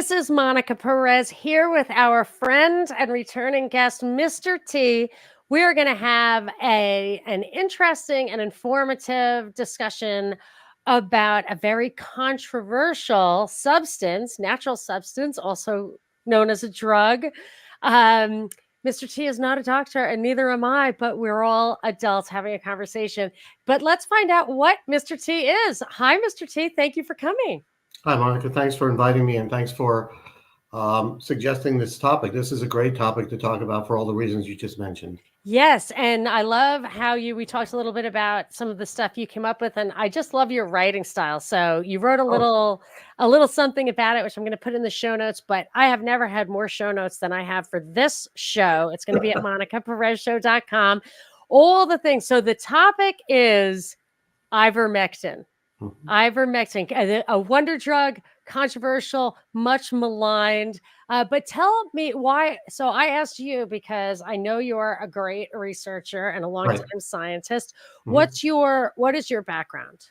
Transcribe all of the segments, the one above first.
This is Monica Perez here with our friend and returning guest, Mr. T. We're going to have an interesting and informative discussion about a very controversial substance, natural substance, also known as a drug. Mr. T is not a doctor, and neither am I, but we're all adults having a conversation. But let's find out what Mr. T is. Hi, Mr. T. Thank you for coming. Hi, Monica. Thanks for inviting me, and thanks for suggesting this topic. This is a great topic to talk about for all the reasons you just mentioned. Yes, and I love how we talked a little bit about some of the stuff you came up with, and I just love your writing style. So you wrote a little something about it, which I'm going to put in the show notes, but I have never had more show notes than I have for this show. It's going to be at monicaperezshow.com. All the things. So the topic is ivermectin. Ivermectin, a wonder drug, controversial, much maligned. But tell me why. So I asked you because I know you're a great researcher and a longtime Right. scientist. Mhm. What is your background?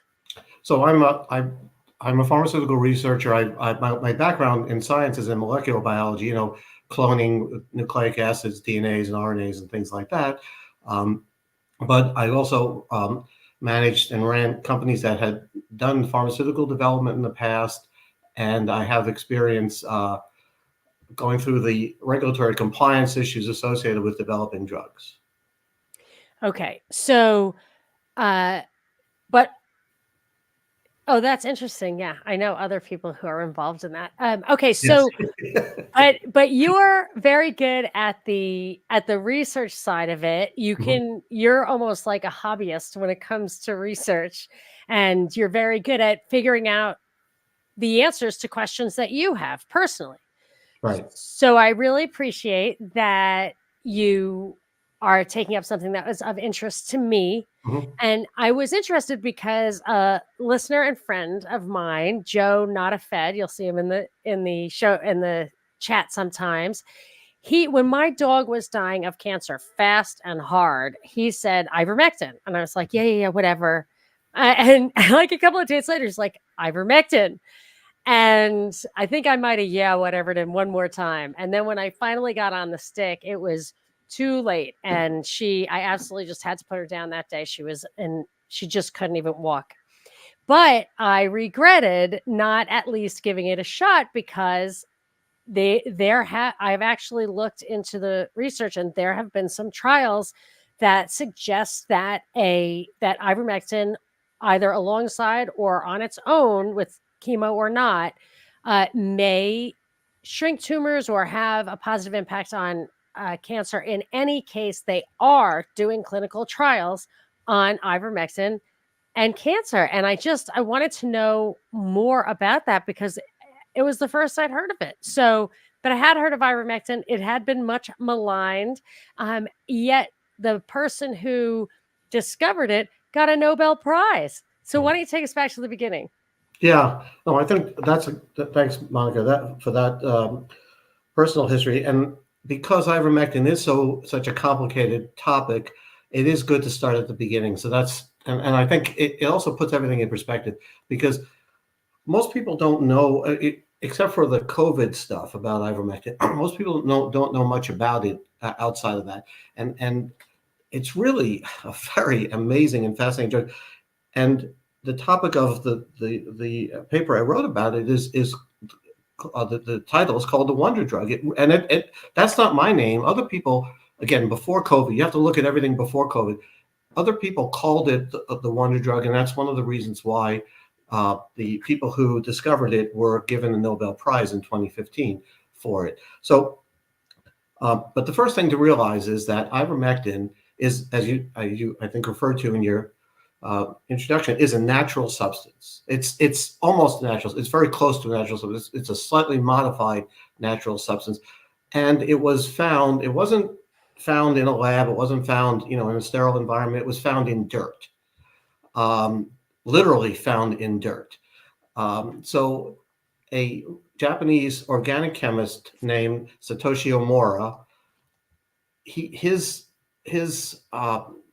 So I'm a pharmaceutical researcher. My background in science is in molecular biology. Cloning nucleic acids, DNAs, and RNAs, and things like that. Um, but I also managed and ran companies that had done pharmaceutical development in the past, and I have experience going through the regulatory compliance issues associated with developing drugs. Okay, so, uh, but oh, that's interesting. Yeah, I know other people who are involved in that. Okay, Yes. so but you're very good at the research side of it. Mhm. You're almost like a hobbyist when it comes to research, and you're very good at figuring out the answers to questions that you have personally. Right. So I really appreciate that you are taking up something that was of interest to me. Mhm. And I was interested because a listener and friend of mine, Joe Not a Fed, you'll see him in the show in the chat sometimes. When my dog was dying of cancer fast and hard, he said ivermectin. And I was like, yeah, whatever. And like a couple of days later, he's like, ivermectin. And I think I might have whatevered him one more time. And then when I finally got on the stick, it was too late. And I absolutely just had to put her down that day. She just couldn't even walk. But I regretted not at least giving it a shot because I've actually looked into the research, and there have been some trials that suggest that that ivermectin, either alongside or on its own with chemo or not, may shrink tumors or have a positive impact on cancer. In any case, they are doing clinical trials on ivermectin and cancer, and I wanted to know more about that because it was the first I'd heard of it. So, but I had heard of ivermectin. It had been much maligned. Yet the person who discovered it got a Nobel Prize. So why don't you take us back to the beginning? Yeah. No, I think thanks, Monica, for that personal history. And because ivermectin is such a complicated topic, it is good to start at the beginning. So and I think it also puts everything in perspective because most people don't know, except for the COVID stuff about ivermectin. Most people don't know much about it outside of that, and it's really a very amazing and fascinating drug. And the topic of the paper I wrote about it is the title is called the Wonder Drug, that's not my name. Other people, again, before COVID, you have to look at everything before COVID. Other people called it the Wonder Drug, and that's one of the reasons why the people who discovered it were given a Nobel Prize in 2015 for it. So, but the first thing to realize is that ivermectin is, as you I think referred to in your introduction, is a natural substance. It's almost natural. It's very close to a natural substance. It's a slightly modified natural substance, and it was found. It wasn't found in a lab. It wasn't found, in a sterile environment. It was found in dirt, um, literally found in dirt. So, a Japanese organic chemist named Satoshi Omura, his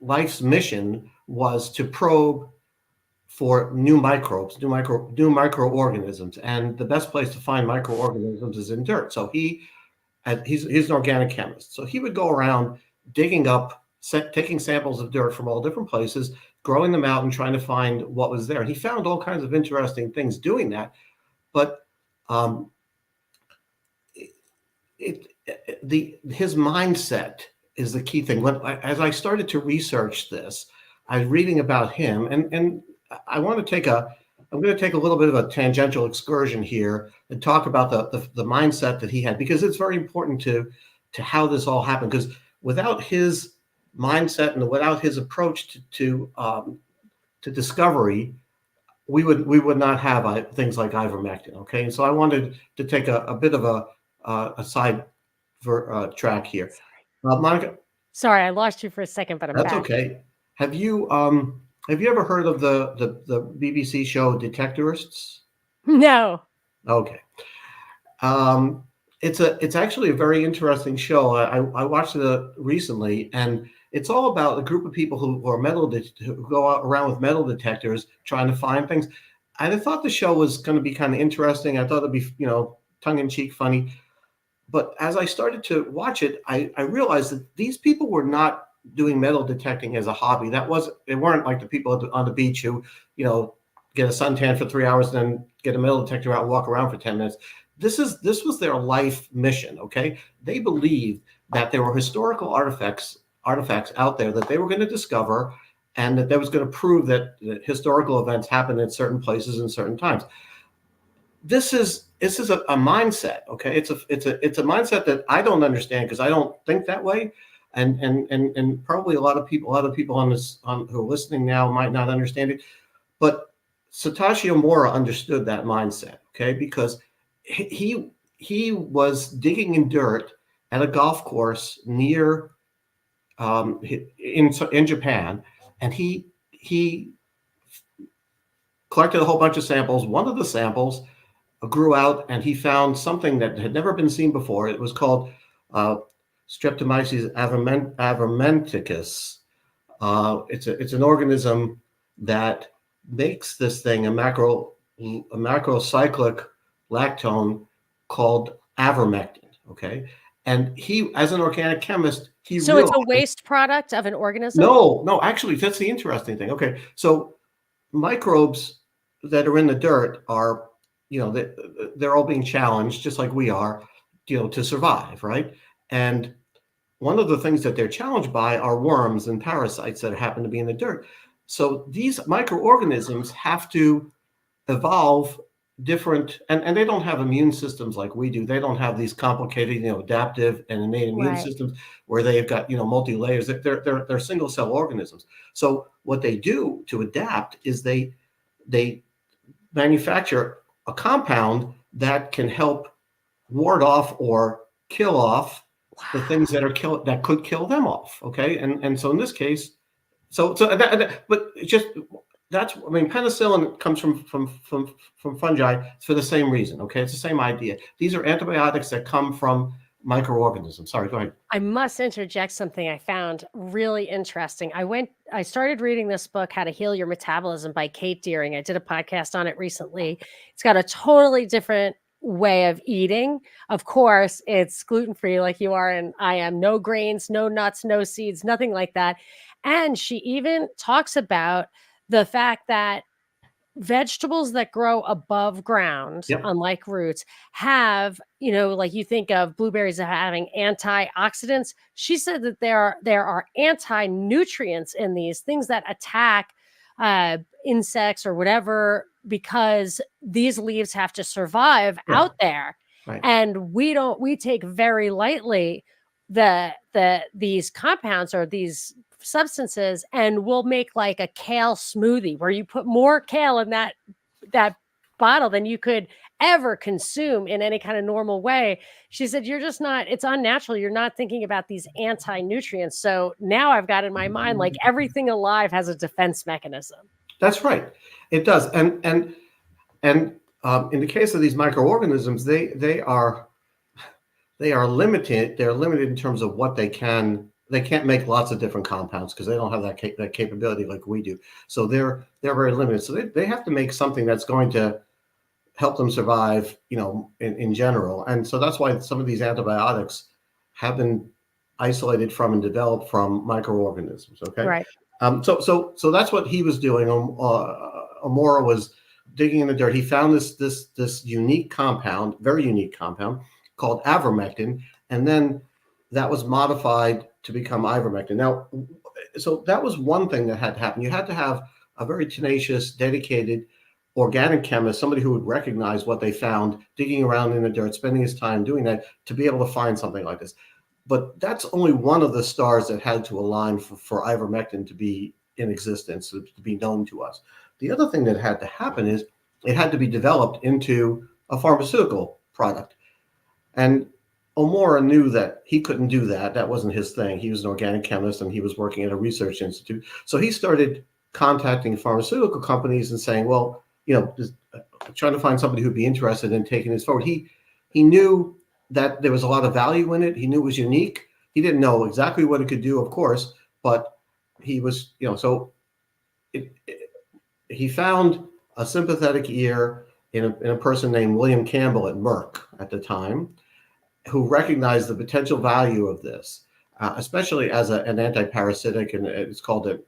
life's mission was to probe for new microbes, new microorganisms, and the best place to find microorganisms is in dirt. So he's an organic chemist. So he would go around digging up, taking samples of dirt from all different places, growing them out, and trying to find what was there. And he found all kinds of interesting things doing that. But um, his mindset is the key thing. As I started to research this, I was reading about him, and I want to take I'm going to take a little bit of a tangential excursion here and talk about the mindset that he had, because it's very important to how this all happened. Because without his mindset and without his approach to discovery, we would not have things like ivermectin. Okay, and so I wanted to take a bit of a side track here. Monica, Sorry, I lost you for a second, but I'm that's back. okay. Have you ever heard of the BBC show Detectorists? No. Okay. Um, it's actually a very interesting show. I watched it recently, and it's all about a group of people who are who go out around with metal detectors trying to find things. I thought the show was going to be kind of interesting. I thought it'd be, tongue in cheek, funny. But as I started to watch it, I realized that these people were not doing metal detecting as a hobby. They weren't like the people on the beach who, get a suntan for 3 hours, then get a metal detector out and walk around for 10 minutes. This was their life mission. Okay, they believed that there were historical artifacts out there that they were going to discover, and that was going to prove that historical events happened in certain places and certain times. This is a mindset. Okay, it's a mindset that I don't understand, because I don't think that way, and probably a lot of people on who are listening now might not understand it. But Satoshi Omura understood that mindset. Okay, because he was digging in dirt at a golf course near in Japan, and he collected a whole bunch of samples. One of the samples grew out, and he found something that had never been seen before. It was called Streptomyces avermenticus. It's an organism that makes this thing, a macrocyclic lactone called Ivermectin. Okay, and he, as an organic chemist, So it's a waste product of an organism? No, actually, that's the interesting thing. Okay, so microbes that are in the dirt are, they're all being challenged, just like we are, to survive, right? And one of the things that they're challenged by are worms and parasites that happen to be in the dirt. So these microorganisms have to evolve different, and they don't have immune systems like we do. They don't have these complicated, adaptive and innate immune systems where they've got, multi layers. They're single cell organisms. So what they do to adapt is they manufacture a compound that can help ward off or kill off the things that could kill them off. Okay, and so in this case, but just penicillin comes from fungi for the same reason. Okay, it's the same idea. These are antibiotics that come from microorganisms. Sorry, go ahead. I must interject something I found really interesting. I started reading this book, How to Heal Your Metabolism by Kate Deering. I did a podcast on it recently. It's got a totally different way of eating. Of course, it's gluten-free like you are and I am. No grains, no nuts, no seeds, nothing like that. And she even talks about the fact that vegetables that grow above ground, unlike roots, have, like you think of blueberries having antioxidants. She said that there are anti-nutrients in these things that attack insects or whatever, because these leaves have to survive out there. Right. And we take very lightly these compounds or these substances, and we'll make like a kale smoothie where you put more kale in that bottle than you could ever consume in any kind of normal way. She said, it's unnatural. You're not thinking about these anti-nutrients. So now I've got in my mind, like everything alive has a defense mechanism. That's right. It does. And in the case of these microorganisms, they are limited. They're limited in terms of what they can they can't make lots of different compounds because they don't have that capability like we do. So they're very limited. So they have to make something that's going to help them survive, in general. And so that's why some of these antibiotics have been isolated from and developed from microorganisms. Okay. Right. So that's what he was doing. Amora was digging in the dirt. He found this unique compound, very unique compound called Ivermectin, and then that was modified to become Ivermectin. Now, so that was one thing that had to happen. You had to have a very tenacious, dedicated organic chemist, somebody who would recognize what they found, digging around in the dirt, spending his time doing that to be able to find something like this. But that's only one of the stars that had to align for ivermectin to be in existence, to be known to us. The other thing that had to happen is it had to be developed into a pharmaceutical product. And Omora knew that he couldn't do that. That wasn't his thing. He was an organic chemist and he was working at a research institute. So he started contacting pharmaceutical companies and saying, well, trying to find somebody who'd be interested in taking this forward. He knew that there was a lot of value in it. He knew it was unique. He didn't know exactly what it could do, of course, but he was, he found a sympathetic ear in a person named William Campbell at Merck at the time, who recognized the potential value of this, especially as an antiparasitic, and it's called an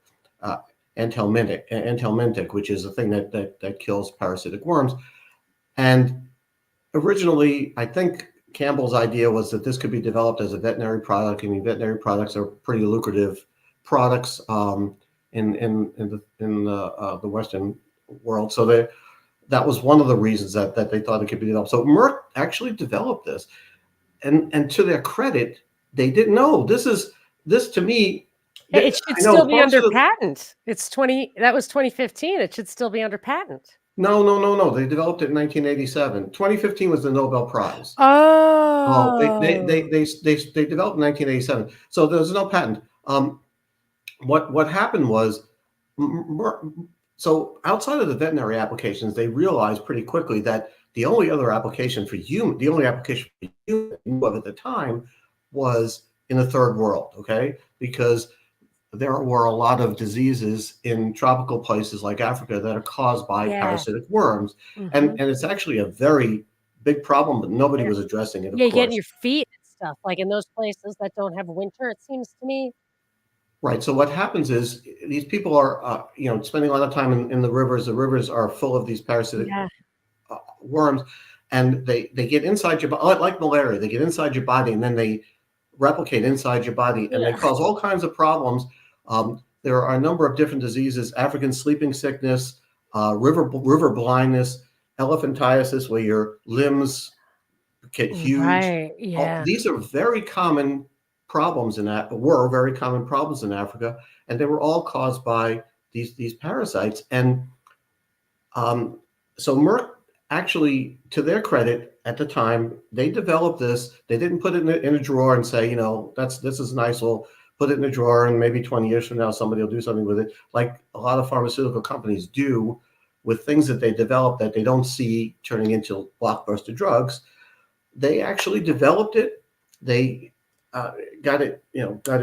anthelmintic, which is a thing that kills parasitic worms. And originally, I think Campbell's idea was that this could be developed as a veterinary product. I mean, veterinary products are pretty lucrative products in the Western world. So that was one of the reasons that they thought it could be developed. So Merck actually developed this, and to their credit, they didn't know this to me. It should still be under patent. That was 2015. It should still be under patent. No. They developed it in 1987. 2015 was the Nobel Prize. Oh, they developed in 1987. So there's no patent. What happened was, so outside of the veterinary applications, they realized pretty quickly that the only application for human at the time was in the third world. Okay, because there were a lot of diseases in tropical places like Africa that are caused by parasitic worms. Mm-hmm. And it's actually a very big problem, but nobody was addressing it. You get in your feet and stuff, like in those places that don't have winter, it seems to me. Right. So what happens is these people are, spending a lot of time in the rivers. The rivers are full of these parasitic worms, and they get inside your body, like malaria. They get inside your body, and then they replicate inside your body, and they cause all kinds of problems. There are a number of different diseases: African sleeping sickness, river blindness, elephantiasis, where your limbs get huge. Right. Yeah. These are very common problems were very common problems in Africa, and they were all caused by these parasites. And so Merck, actually, to their credit, at the time, they developed this. They didn't put it in a drawer and say, this is nice. We'll put it in a drawer, and maybe 20 years from now, somebody will do something with it, like a lot of pharmaceutical companies do with things that they develop that they don't see turning into blockbuster drugs. They actually developed it. They got it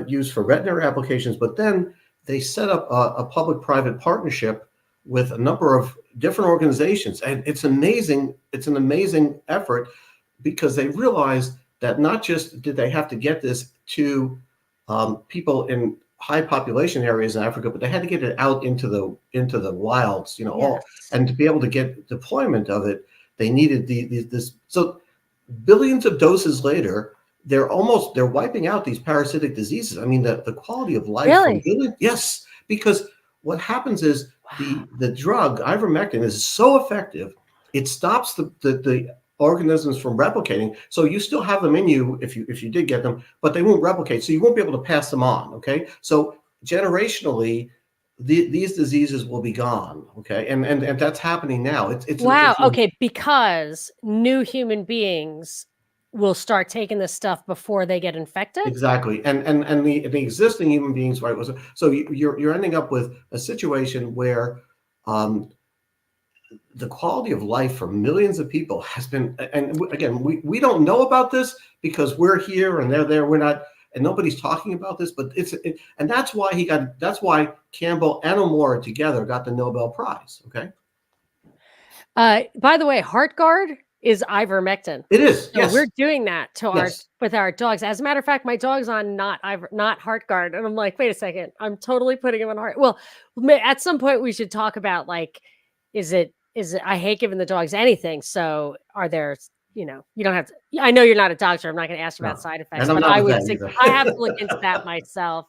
used for veterinary applications, but then they set up a public-private partnership with a number of different organizations, and it's amazing. It's an amazing effort, because they realized that not just did they have to get this to people in high population areas in Africa, but they had to get it out into the wilds, and to be able to get deployment of it, they needed this. So billions of doses later, they're wiping out these parasitic diseases. I mean, the quality of life. Really? Yes, because what happens is the drug ivermectin is so effective, it stops the organisms from replicating. So you still have them in you if you did get them, but they won't replicate. So you won't be able to pass them on. Okay, so generationally, these diseases will be gone. Okay, and that's happening now. It's okay, because new human beings will start taking this stuff before they get infected. Exactly, and the existing human beings, right? So you're ending up with a situation where the quality of life for millions of people has been, and again, we don't know about this because we're here and they're there. We're not, and nobody's talking about this, but and that's why Campbell and O'Mora together got the Nobel Prize. Okay. By the way, HeartGuard is ivermectin. It is. So we're Yes. doing that Yes. with our dogs. As a matter of fact, my dog's on not HeartGuard, and I'm like, wait a second, I'm totally putting him on heart. Well, at some point we should talk about like, is it? I hate giving the dogs anything. So are there? You don't have to. I know you're not a doctor. I'm not going to ask about side effects, and I'm but not I a would. vet either. I have to look into that myself.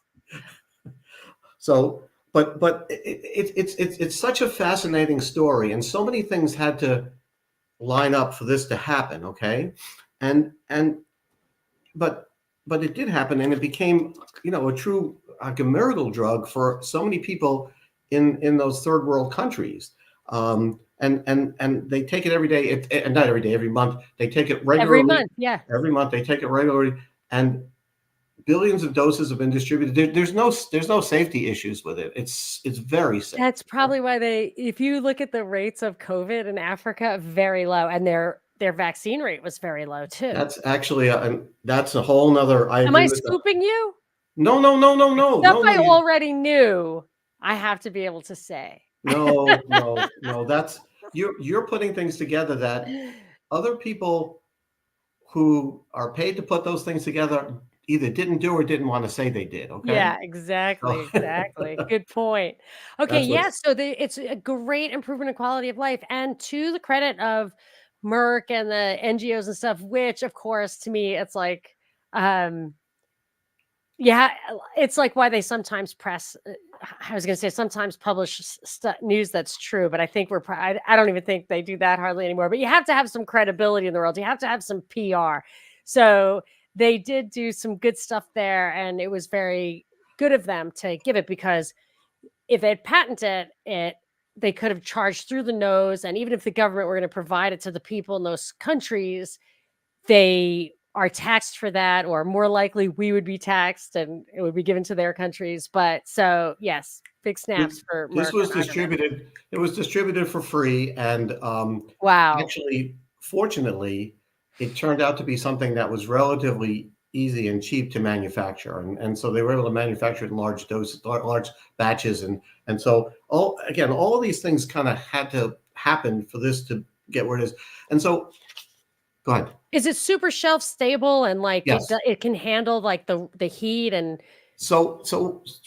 So, but it's such a fascinating story, and so many things had to line up for this to happen. Okay, and but it did happen, and it became a true like a miracle drug for so many people in those third world countries. And they take it every day, and not every day, every month. They take it regularly. Every month, yeah. Every month they take it regularly, and billions of doses have been distributed. There's no safety issues with it. It's very safe. That's probably why if you look at the rates of COVID in Africa, very low, and their vaccine rate was very low too. That's actually that's a whole nother. Am I scooping you? No. Stuff I already knew. I have to be able to say. No. That's you're putting things together that other people who are paid to put those things together either didn't do or didn't want to say they did. Okay. Yeah, exactly. Good point. Okay, yeah. So it's a great improvement in quality of life, and to the credit of Merck and the NGOs and stuff, which of course to me it's like, yeah, it's like why they sometimes sometimes publish news that's true, but I think I don't even think they do that hardly anymore. But you have to have some credibility in the world. You have to have some PR. So they did do some good stuff there, and it was very good of them to give it, because if they'd patented it, they could have charged through the nose. And even if the government were going to provide it to the people in those countries, they are taxed for that, or more likely we would be taxed and it would be given to their countries. But so yes, big snaps for Merck. This was distributed. It was distributed for free, and wow. Actually, fortunately, it turned out to be something that was relatively easy and cheap to manufacture, and so they were able to manufacture it in large doses, large batches, and so all these things kind of had to happen for this to get where it is. And so, go ahead. Is it super shelf stable and like yes. it can handle like the heat and so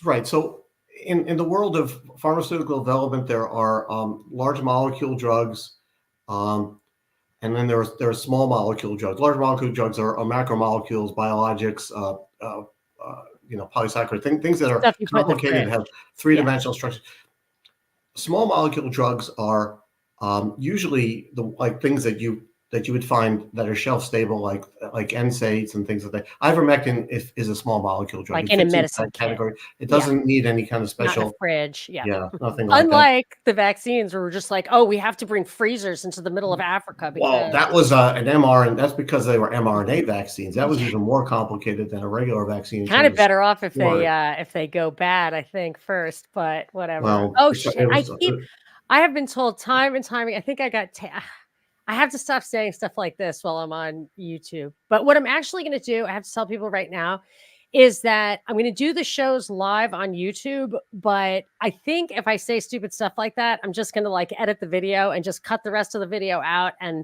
right? So in the world of pharmaceutical development, there are large molecule drugs. And then there are small molecule drugs. Large molecule drugs are macromolecules, biologics, polysaccharide, things that are complicated, have three-dimensional structures. Small molecule drugs are usually things that you would find that are shelf stable, like NSAIDs and things like that. Ivermectin is a small molecule drug, like in a medicine category. It doesn't need any kind of special not in a fridge. Yeah, nothing like Unlike the vaccines, where we're just like, oh, we have to bring freezers into the middle of Africa. Well, that was an mRNA, and that's because they were mRNA vaccines. That was even more complicated than a regular vaccine. Kind of better off if they go bad, I think, first. But whatever. Well, oh shit! I have been told time and time. I think I got. I have to stop saying stuff like this while I'm on YouTube. But what I'm actually going to do, I have to tell people right now, is that I'm going to do the shows live on YouTube. But I think if I say stupid stuff like that, I'm just going to edit the video and just cut the rest of the video out. And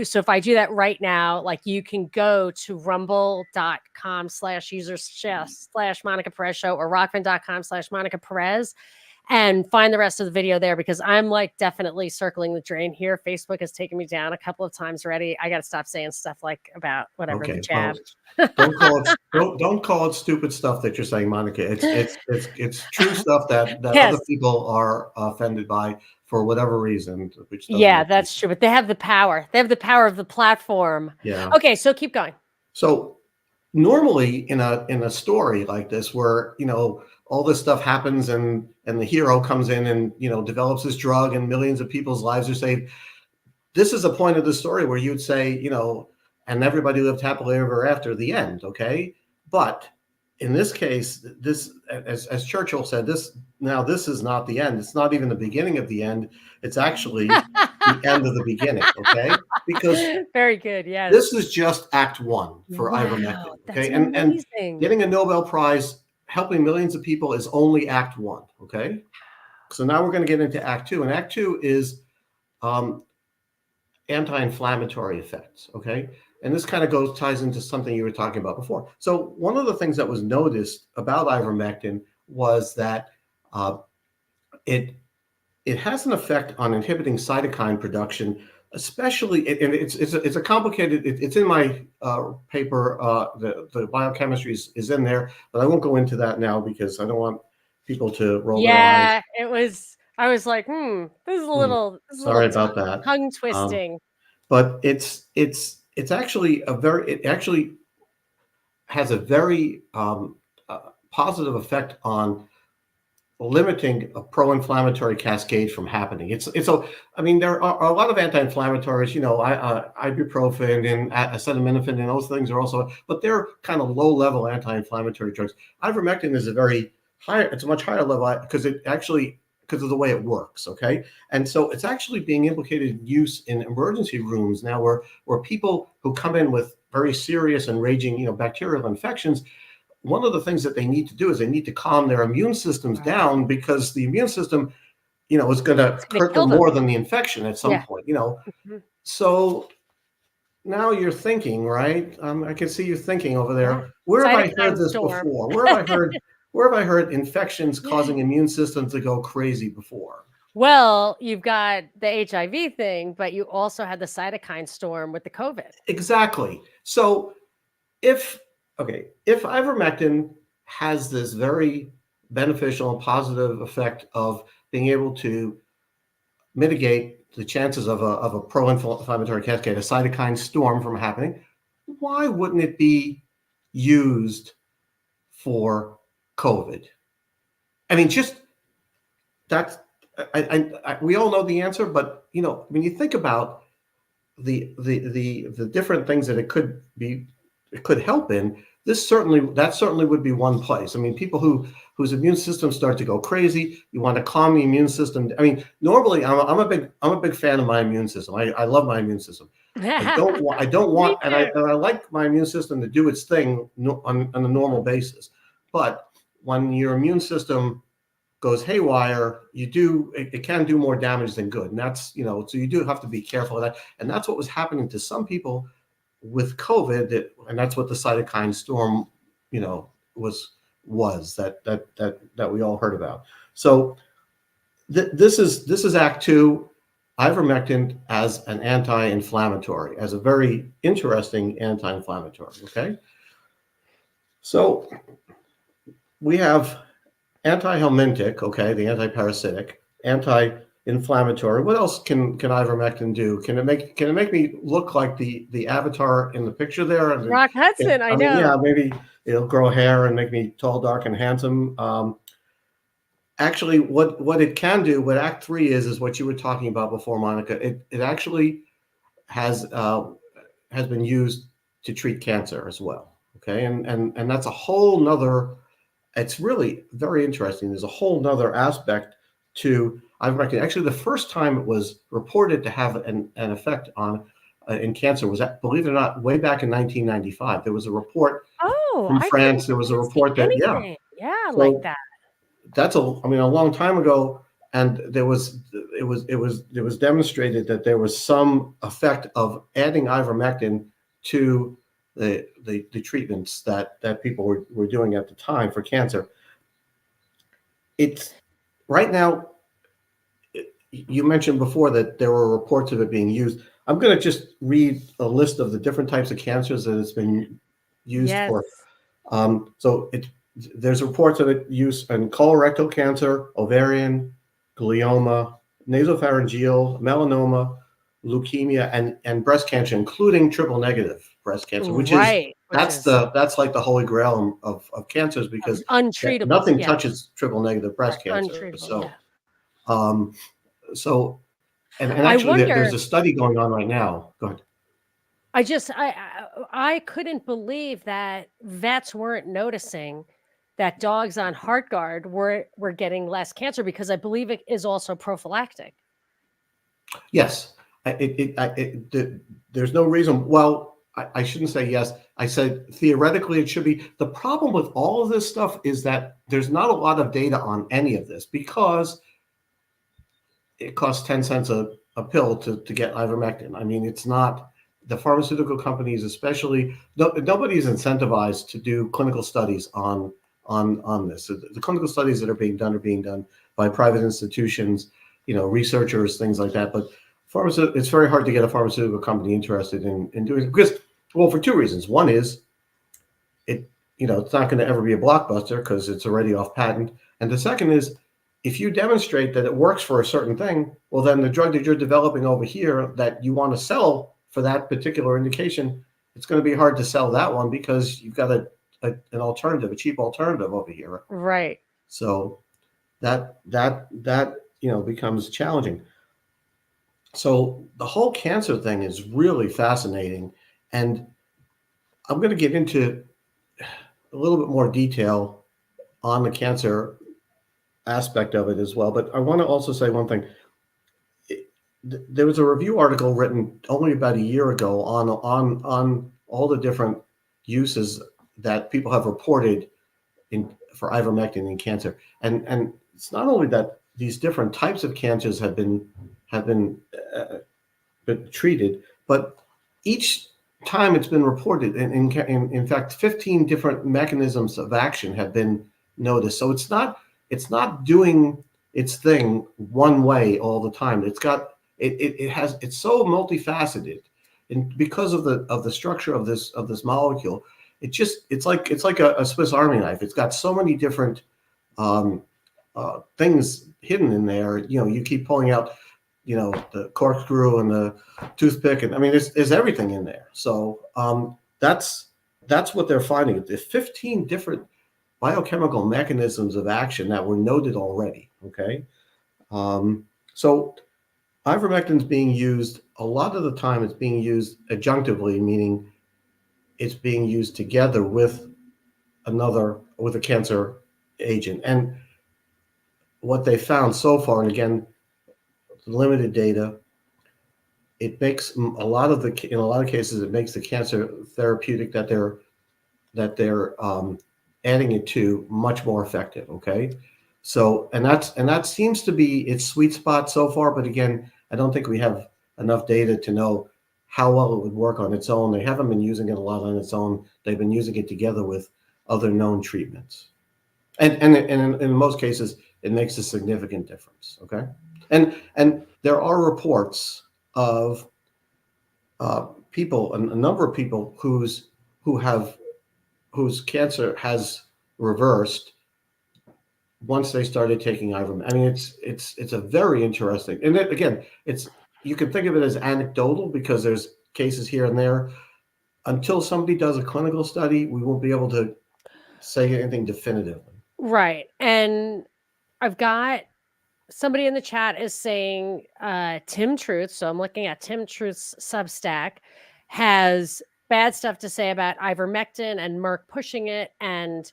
so if I do that right now, you can go to rumble.com/user/Monica Perez Show or rockfin.com/Monica Perez. And find the rest of the video there, because I'm definitely circling the drain here. Facebook has taken me down a couple of times already. I got to stop saying stuff about whatever the jab. Well, don't call it stupid stuff that you're saying, Monica. It's true stuff that yes. Other people are offended by for whatever reason. That's true. But they have the power. They have the power of the platform. Yeah. Okay, so keep going. So normally in a story like this, where all this stuff happens and the hero comes in and develops this drug and millions of people's lives are saved, this is a point of the story where you'd say, and everybody lived happily ever after, the end. Okay, but in this case, this, as Churchill said, this is not the end. It's not even the beginning of the end. It's actually the end of the beginning, okay? Because Very good. Yes. this is just Act One for ivermectin, Wow, that's okay? And amazing. getting a Nobel Prize, helping millions of people, is only Act One, okay? So now we're going to get into Act Two, and Act Two is um, anti-inflammatory effects, okay? And this kind of ties into something you were talking about before. So one of the things that was noticed about ivermectin was that uh, it it has an effect on inhibiting cytokine production, especially, and it's a complicated. It's in my paper. The biochemistry is in there, but I won't go into that now because I don't want people to roll their eyes. Yeah, it was. I was like, this is a Hmm, little, sorry about that. tongue Um, twisting. but it's actually it actually has a very positive effect on limiting a pro-inflammatory cascade from happening. It's a I mean there are a lot of anti-inflammatories, ibuprofen and acetaminophen, and those things are also, but they're kind of low-level anti-inflammatory drugs. Ivermectin is a very high, it's a much higher level because of the way it works, okay? And so it's actually being implicated in use in emergency rooms now, where people who come in with very serious and raging, bacterial infections, one of the things that they need to do is they need to calm their immune systems Right. down, because the immune system, is going to It's gonna hurt kill them them. more than the infection at some Yeah. point. Mhm. So now you're thinking, right? I can see you thinking over Yeah. there. Where have I Cytokine heard this storm. before? Where have I heard infections causing immune systems to go crazy before? Well, you've got the HIV thing, but you also had the cytokine storm with the COVID. Exactly. So if if ivermectin has this very beneficial and positive effect of being able to mitigate the chances of a pro-inflammatory cascade, a cytokine storm from happening, why wouldn't it be used for COVID? I mean, just that's we all know the answer, but when you think about the different things that it could help in, that certainly would be one place. I mean, people whose immune systems start to go crazy, you want to calm the immune system. I mean, normally I'm a big fan of my immune system. I love my immune system. I don't Me want, too. and I like my immune system to do its thing on a normal basis. But when your immune system goes haywire, it can do more damage than good. And that's, so you do have to be careful of that. And that's what was happening to some people with COVID, and that's what the cytokine storm, you know, was that we all heard about. So this is Act Two, ivermectin as an anti-inflammatory, as a very interesting anti-inflammatory. Okay, so we have antihelmintic, okay, the antiparasitic, anti-inflammatory. What else can ivermectin do? Can it make me look like the avatar in the picture there? Rock Hudson, I I mean, know. yeah, maybe it'll grow hair and make me tall, dark, and handsome. Actually, what it can do, what Act Three is what you were talking about before, Monica. It actually has has been used to treat cancer as well. Okay, and that's a whole nother, it's really very interesting. There's a whole nother aspect to ivermectin. Actually, the first time it was reported to have an effect on in cancer was, believe it or not, way back in 1995. There was a report Oh, from I France. There was a didn't see report that, yeah. anything. Yeah, like So that. that's a long time ago, and it was demonstrated that there was some effect of adding ivermectin to the treatments that people were doing at the time for cancer. It's right now. You mentioned before that there were reports of it being used. I'm going to just read a list of the different types of cancers that it's been used Yes. for. So there's reports of it use in colorectal cancer, ovarian, glioma, nasopharyngeal, melanoma, leukemia, and breast cancer, including triple negative breast cancer, which is Right. Which is that's like the holy grail of cancers, because untreatable. nothing Yeah. touches triple negative breast cancer. Untreatable. So Yeah. um, so and I actually there's wonder. a study going on right now. Go ahead. I just I couldn't believe that vets weren't noticing that dogs on Heart Guard were getting less cancer, because I believe it is also prophylactic. Yes, there's no reason. Well, I shouldn't say yes. I said theoretically it should be. The problem with all of this stuff is that there's not a lot of data on any of this because it costs 10 cents a pill to get ivermectin. I mean, it's not the pharmaceutical companies, especially, nobody's incentivized to do clinical studies on this. The clinical studies that are being done by private institutions, researchers, things like that. But it's very hard to get a pharmaceutical company interested in doing it because, well, for two reasons. One is it, it's not going to ever be a blockbuster because it's already off patent. And the second is if you demonstrate that it works for a certain thing, well, then the drug that you're developing over here that you want to sell for that particular indication, it's going to be hard to sell that one because you've got an alternative, a cheap alternative over here. Right. So that becomes challenging. So the whole cancer thing is really fascinating, and I'm going to get into a little bit more detail on the cancer aspect of it as well. But I want to also say one thing. There was a review article written only about a year ago on all the different uses that people have reported in for ivermectin in cancer, and it's not only that these different types of cancers have been treated, but each time it's been reported, in fact, 15 different mechanisms of action have been noticed. So it's not doing its thing one way all the time. It's so multifaceted, and because of the structure of this molecule, it's like a Swiss Army knife. It's got so many different um, things hidden in there. You keep pulling out, the corkscrew and the toothpick, and I mean, there's everything in there. So that's what they're finding. There's 15 different biochemical mechanisms of action that were noted already. Okay, so ivermectin is being used a lot of the time. It's being used adjunctively, meaning it's being used together with a cancer agent. And what they found so far, and again, limited data, it makes in a lot of cases it makes the cancer therapeutic that they're adding it to much more effective. Okay, so and that seems to be its sweet spot so far. But again, I don't think we have enough data to know how well it would work on its own. They haven't been using it a lot on its own. They've been using it together with other known treatments, and in most cases, it makes a significant difference. Okay, and there are reports of people, a number of people who have whose cancer has reversed once they started taking ivermectin. I mean, it's a very interesting, and again, it's you can think of it as anecdotal because there's cases here and there. Until somebody does a clinical study, we won't be able to say anything definitively. Right. And I've got somebody in the chat is saying Tim Truth. So I'm looking at Tim Truth's Substack, has bad stuff to say about ivermectin and Merck pushing it, and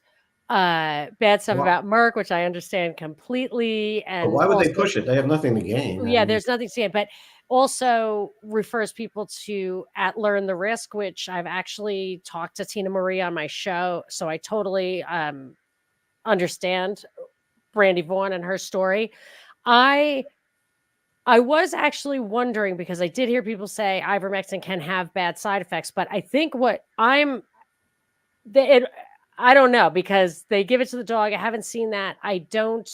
bad stuff Well, about Merck, which I understand completely. but And why would they also, push it? They have nothing to gain. I yeah, mean, there's nothing to say, but also refers people to at Learn the Risk, which I've actually talked to Tina Marie on my show. So I totally understand Brandy Vaughn and her story. I I was actually wondering because I did hear people say ivermectin can have bad side effects, but I think what it, I don't know because they give it to the dog. I haven't seen that. I don't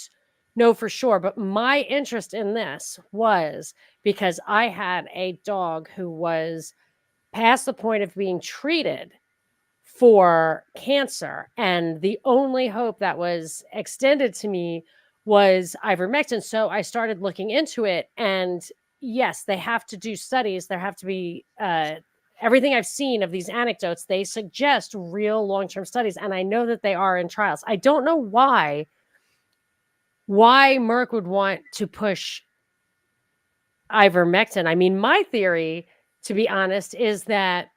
know for sure, but my interest in this was because I had a dog who was past the point of being treated for cancer. And the only hope that was extended to me was ivermectin. So I started looking into it. And yes, they have to do studies. There have to be everything I've seen of these anecdotes, they suggest real long-term studies. And I know that they are in trials. I don't know why Merck would want to push ivermectin. I mean, my theory, to be honest, is that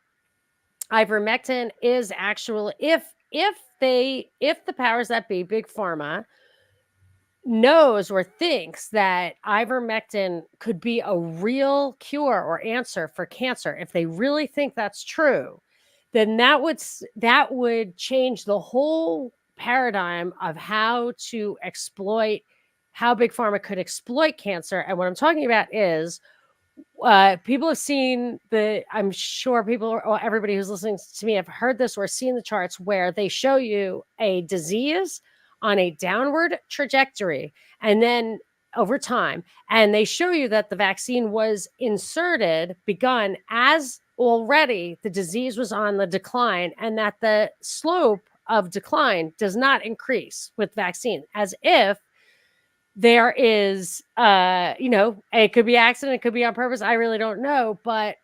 ivermectin is actual if the powers that be, big pharma, knows or thinks that ivermectin could be a real cure or answer for cancer, if they really think that's true, then that would change the whole paradigm of how big pharma could exploit cancer. And what I'm talking about is people have seen I'm sure people or everybody who's listening to me have heard this or seen the charts where they show you a disease on a downward trajectory and then over time, and they show you that the vaccine was begun as already the disease was on the decline, and that the slope of decline does not increase with vaccine, as if there is it could be accident, it could be on purpose, I really don't know, but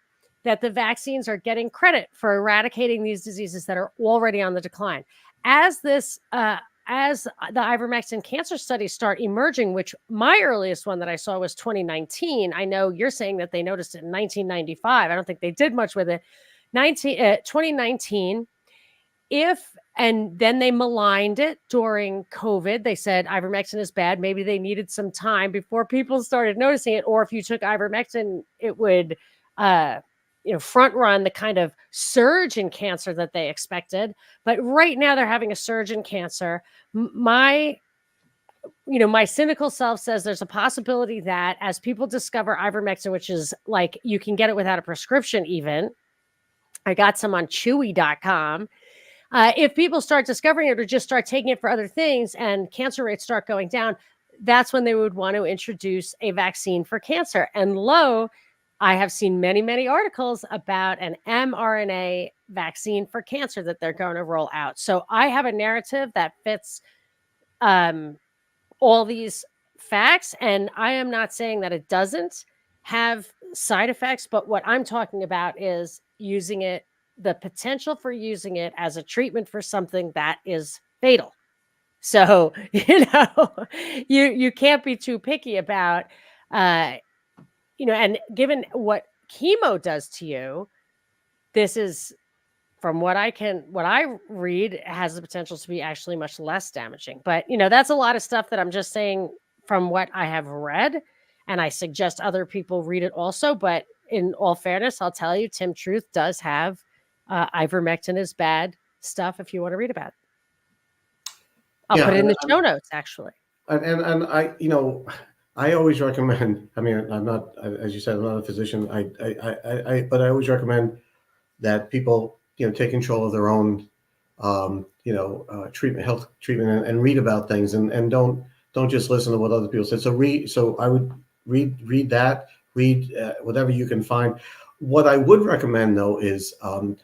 that the vaccines are getting credit for eradicating these diseases that are already on the decline. As the ivermectin cancer studies start emerging, which my earliest one that I saw was 2019. I know you're saying that they noticed it in 1995. I don't think they did much with it. 2019, and then they maligned it during COVID. They said ivermectin is bad. Maybe they needed some time before people started noticing it. Or if you took ivermectin, it would, front run the kind of surge in cancer that they expected. But right now they're having a surge in cancer. My cynical self says there's a possibility that as people discover ivermectin, which is like you can get it without a prescription even. I got some on chewy.com. If people start discovering it or just start taking it for other things and cancer rates start going down, that's when they would want to introduce a vaccine for cancer. And I have seen many, many articles about an mRNA vaccine for cancer that they're going to roll out. So I have a narrative that fits all these facts. And I am not saying that it doesn't have side effects, but what I'm talking about is the potential for using it as a treatment for something that is fatal. So, you can't be too picky about, and given what chemo does to you, this is, from what I read, has the potential to be actually much less damaging. But, that's a lot of stuff that I'm just saying from what I have read. And I suggest other people read it also. But in all fairness, I'll tell you, Tim Truth does have ivermectin is bad stuff if you want to read about it. I'll put it in the show notes, actually. And I always recommend. I mean, I'm not, as you said, I'm not a physician. But I always recommend that people, take control of their own, health treatment, and read about things, and don't just listen to what other people said. So I would read that, whatever you can find. What I would recommend, though, is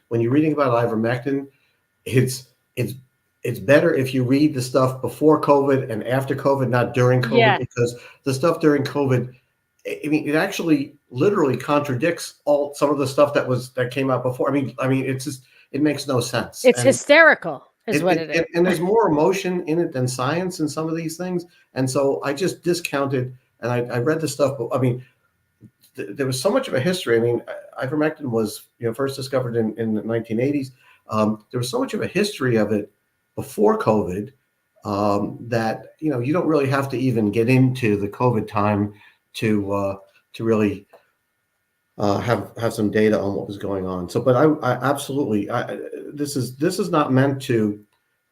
when you're reading about ivermectin, it's better if you read the stuff before COVID and after COVID, not during COVID, because the stuff during COVID, I mean, it actually literally contradicts some of the stuff that came out before. I mean, it's just, it makes no sense. It's hysterical, is what it is. And there's more emotion in it than science in some of these things. And so I just discounted, and I read the stuff, but I mean, there was so much of a history. I mean, ivermectin was first discovered in the 1980s. There was so much of a history of it before COVID that you don't really have to even get into the COVID time to really have some data on what was going on. So, but I absolutely, this is not meant to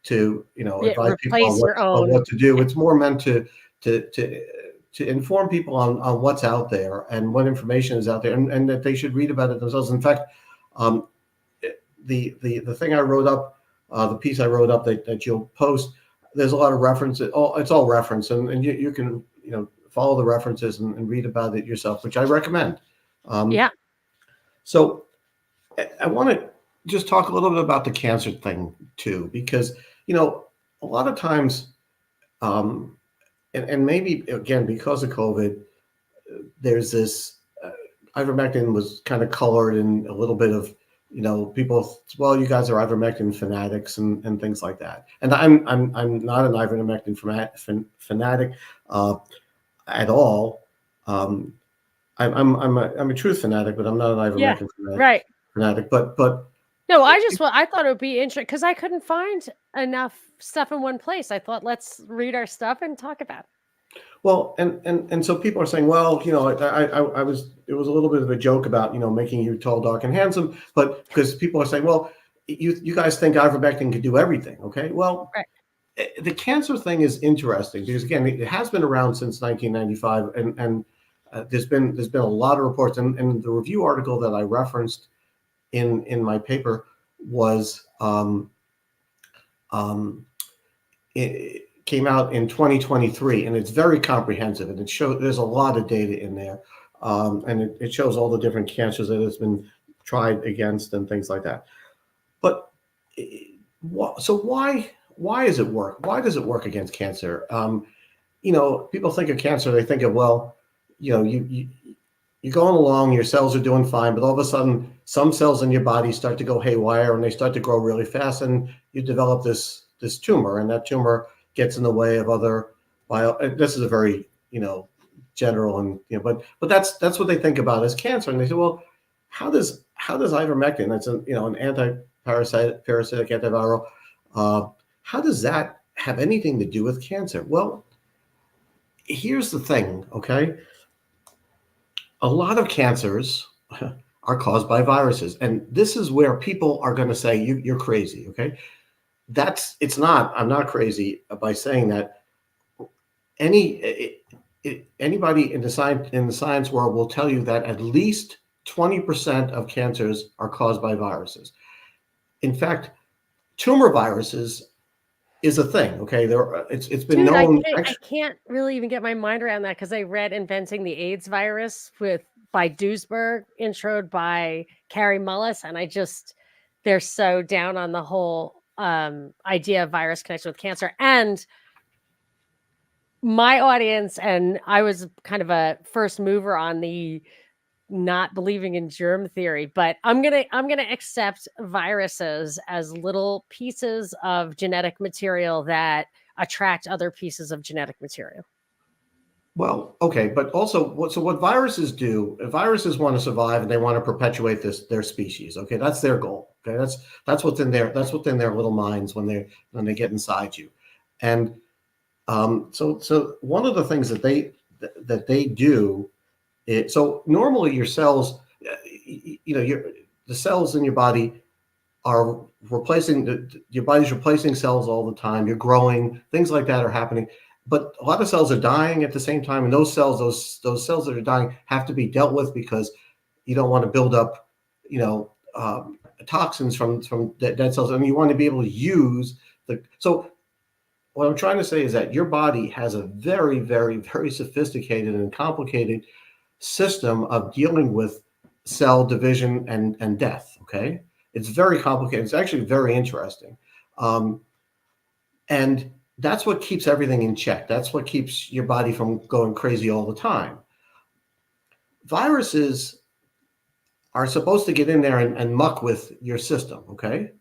advise people on what to do. It's more meant to inform people on what's out there and what information is out there, and that they should read about it themselves. In fact, the thing I wrote up, the piece I wrote up that you'll post, there's a lot of references. It's all reference, and you can follow the references and read about it yourself, which I recommend. So I want to just talk a little bit about the cancer thing too, because a lot of times, and maybe again because of COVID, there's this ivermectin was kind of colored in a little bit of people. Well, you guys are ivermectin fanatics and things like that. And I'm not an ivermectin fanatic at all. I'm a truth fanatic, but I'm not an ivermectin fanatic. But no, I thought it would be interesting because I couldn't find enough stuff in one place. I thought, let's read our stuff and talk about it. Well, and so people are saying, well, I was, it was a little bit of a joke about, making you tall, dark, and handsome, but because people are saying, well, you guys think ivermectin could do everything, okay? Well, Right. the cancer thing is interesting because again, it has been around since 1995, and there's been a lot of reports, and the review article that I referenced in my paper was um, it came out in 2023, and it's very comprehensive, and it shows there's a lot of data in there, and it shows all the different cancers that it's been tried against and things like that. But so why does it work? Why does it work against cancer? People think of cancer, they think of, well, you're going along, your cells are doing fine, but all of a sudden, some cells in your body start to go haywire and they start to grow really fast, and you develop this tumor, and that tumor gets in the way of other bio. This is a very general, and but that's what they think about as cancer, and they say, well, how does ivermectin? That's an parasitic antiviral. Uh, how does that have anything to do with cancer? Well, here's the thing, okay? A lot of cancers are caused by viruses, and this is where people are going to say you're crazy. Okay, it's not. I'm not crazy by saying that. Anybody in the science world will tell you that at least 20% of cancers are caused by viruses. In fact, tumor viruses is a thing. Okay, it's been Dude, known. I can't really even get my mind around that because I read Inventing the AIDS Virus by Duisberg, introed by Carrie Mullis, and they're so down on the whole idea of virus connection with cancer. And my audience, and I was kind of a first mover on the not believing in germ theory, but I'm gonna accept viruses as little pieces of genetic material that attract other pieces of genetic material. Well, okay, but also, what viruses do? Viruses want to survive, and they want to perpetuate their species. Okay, that's their goal. Okay, that's what's in there. That's what's in their little minds when they get inside you, and so one of the things that they do is, so normally your cells, the cells in your body are your body's replacing cells all the time. You're growing, things like that are happening, but a lot of cells are dying at the same time, and those cells that are dying have to be dealt with because you don't want to build up, toxins from dead cells, and you want to be able to use the. So what I'm trying to say is that your body has a very, very, very sophisticated and complicated system of dealing with cell division and death. Okay, it's very complicated. It's actually very interesting, and that's what keeps everything in check. That's what keeps your body from going crazy all the time. Viruses are supposed to get in there and muck with your system. Okay,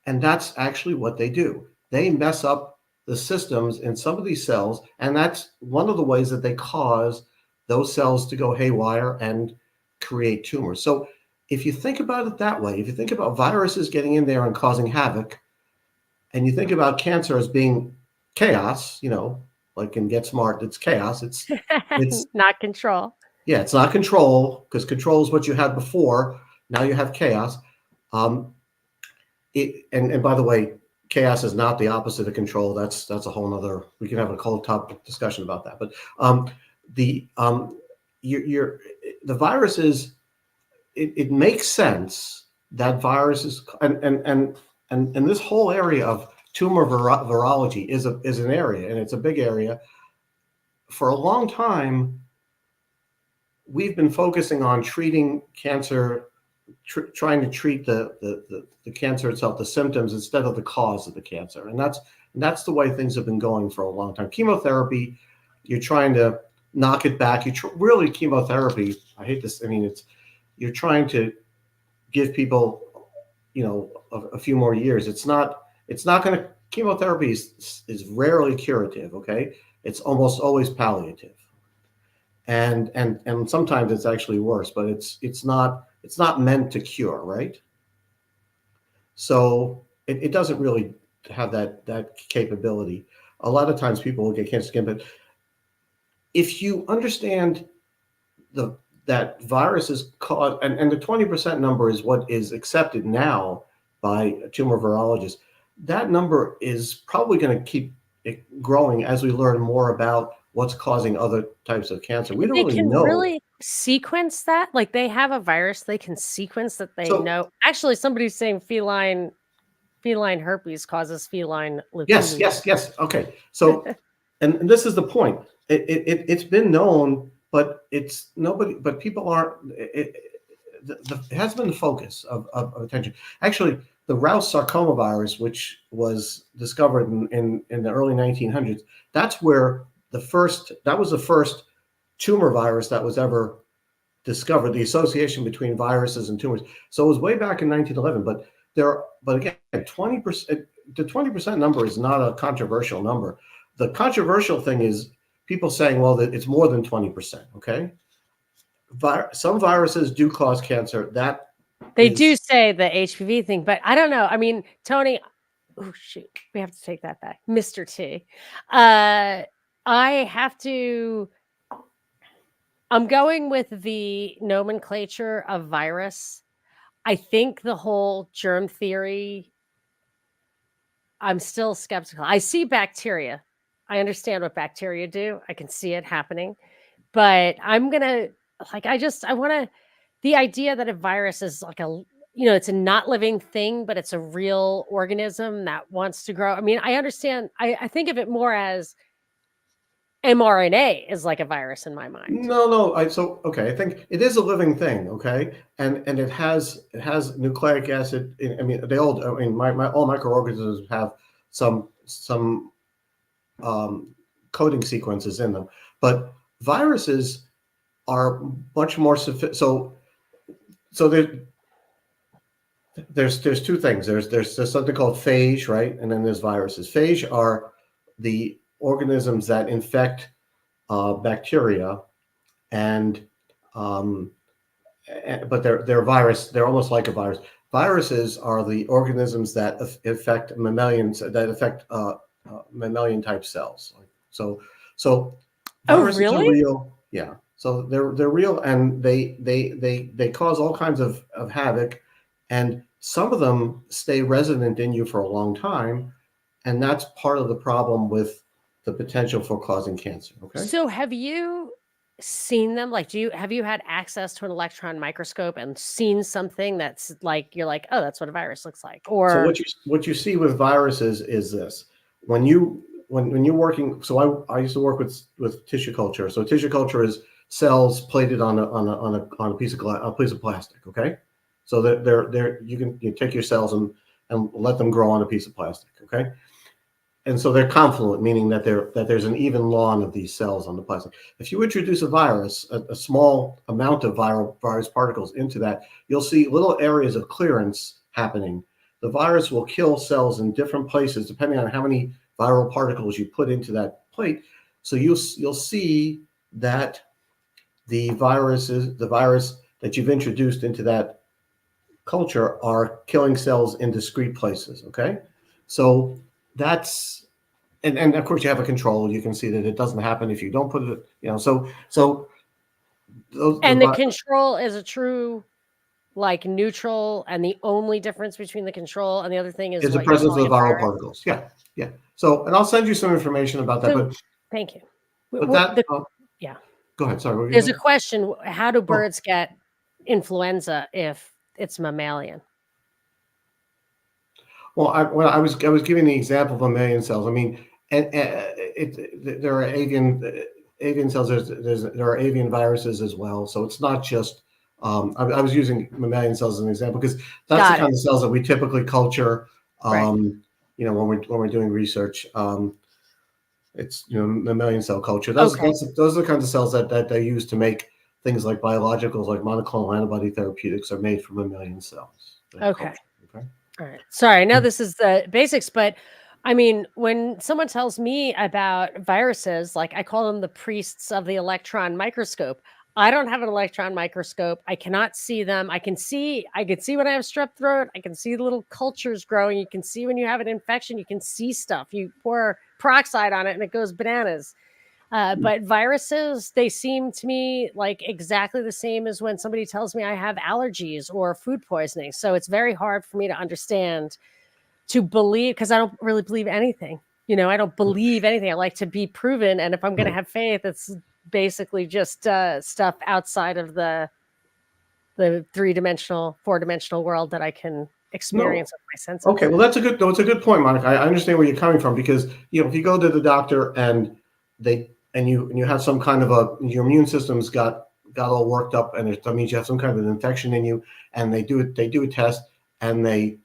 and that's actually what they do. They mess up the systems in some of these cells, and that's one of the ways that they cause those cells to go haywire and create tumors. So if you think about it that way, if you think about viruses getting in there and causing havoc, and you think about cancer as being chaos, like in Get Smart, it's chaos. It's Not control. Yeah, it's not control, because control is what you had before. Now you have chaos. Um, and by the way, chaos is not the opposite of control. That's a whole nother. We can have a whole topic discussion about that. But the you're the viruses. It makes sense that viruses and this whole area of tumor virology is an area, and it's a big area. For a long time, we've been focusing on treating cancer, trying to treat the cancer itself, the symptoms, instead of the cause of the cancer, and that's the way things have been going for a long time. Chemotherapy, you're trying to knock it back. Really, chemotherapy. I hate this. I mean, you're trying to give people, a few more years. It's not going to. Chemotherapy is rarely curative. Okay, it's almost always palliative, and sometimes it's actually worse, but it's not meant to cure, right? So it doesn't really have that capability. A lot of times people will get cancer again, but if you understand the that viruses cause, and the 20% number is what is accepted now by tumor virologists. That number is probably going to keep growing as we learn more about what's causing other types of cancer. We don't They really can know. really sequence that? Like, they have a virus they can sequence that they So know actually, somebody's saying feline herpes causes feline yes, leukemia. yes, yes. Okay. So, and this is the point. It's been known, but it's nobody. But people aren't. It has been the focus of attention. Actually, the Rouse sarcoma virus, which was discovered in the early 1900s, that's where that was the first tumor virus that was ever discovered, the association between viruses and tumors. So it was way back in 1911, but again, 20%, the 20% number is not a controversial number. The controversial thing is people saying, well, that it's more than 20%. Okay. Some viruses do cause cancer. That They do is, say the HPV thing, but I don't know. I mean, Tony, oh shoot, we have to take that back. Mr. T. I have to I'm going with the nomenclature of virus. I think the whole germ theory, I'm still skeptical. I see bacteria. I understand what bacteria do. I can see it happening. But I'm gonna like I wanna the idea that a virus is like it's a not living thing, but it's a real organism that wants to grow. I mean, I understand. I think of it more as mRNA is like a virus in my mind. no. So okay, I think it is a living thing. Okay, and it has nucleic acid. I mean, they all. I mean, my all microorganisms have some um, coding sequences in them, but viruses are much more so there's two things. There's something called phage, right? And then there's viruses. Phage are the organisms that infect bacteria, and um, but they're virus. They're almost like a virus. Viruses are the organisms that affect mammalians, that affect mammalian type cells. So Oh, viruses are really? real. Yeah. So they're real, and they cause all kinds of havoc, and some of them stay resident in you for a long time, and that's part of the problem with the potential for causing cancer. Okay. So have you seen them? Like, have you had access to an electron microscope and seen something that's like you're like, oh, that's what a virus looks like? So Or what you see with viruses is this: when you're working. So I used to work with tissue culture. So tissue culture is cells plated on a piece of a piece of plastic. Okay, so they're you take your cells and let them grow on a piece of plastic. Okay, and so they're confluent, meaning that there's an even lawn of these cells on the plastic. If you introduce a virus, a small amount of virus particles into that, you'll see little areas of clearance happening. The virus will kill cells in different places depending on how many viral particles you put into that plate. So you'll see that the virus that you've introduced into that culture are killing cells in discrete places. Okay, so that's and of course you have a control. You can see that it doesn't happen if you don't put it. So those and the control is a true like neutral, and the only difference between the control and the other thing is is the what you're presence of calling the a viral virus. particles. Yeah, yeah. So and I'll send you some information about that. So But thank you. but that Yeah. go ahead. Sorry, what were you There's a saying? question. How do Oh, birds get influenza if it's mammalian? well, I was giving the example of mammalian cells. I mean, and there are avian cells. There are avian viruses as well. So it's not just. I was using mammalian cells as an example because that's the Got kind it. of cells that we typically culture. Right. When we're doing research, it's mammalian cell culture. Okay. Those are the kinds of cells that they use to make things like biologicals, like monoclonal antibody therapeutics, are made from mammalian cells. They're Okay. cultured. Okay. All right. Sorry, I know this is the basics, but I mean, when someone tells me about viruses, like I call them the priests of the electron microscope. I don't have an electron microscope. I cannot see them. I can see when I have strep throat. I can see the little cultures growing. You can see when you have an infection. You can see stuff. You pour peroxide on it and it goes bananas. But viruses, they seem to me like exactly the same as when somebody tells me I have allergies or food poisoning. So it's very hard for me to understand, to believe, because I don't really believe anything. I don't believe anything. I like to be proven. And if I'm going to have faith, it's basically just stuff outside of the 3-dimensional, 4-dimensional world that I can No. experience with my senses. Okay, well, that's a good. No, it's a good point, Monica. I understand where you're coming from because if you go to the doctor and you have some kind of your immune system's got all worked up, and that means you have some kind of an infection in you, and they do a test, and they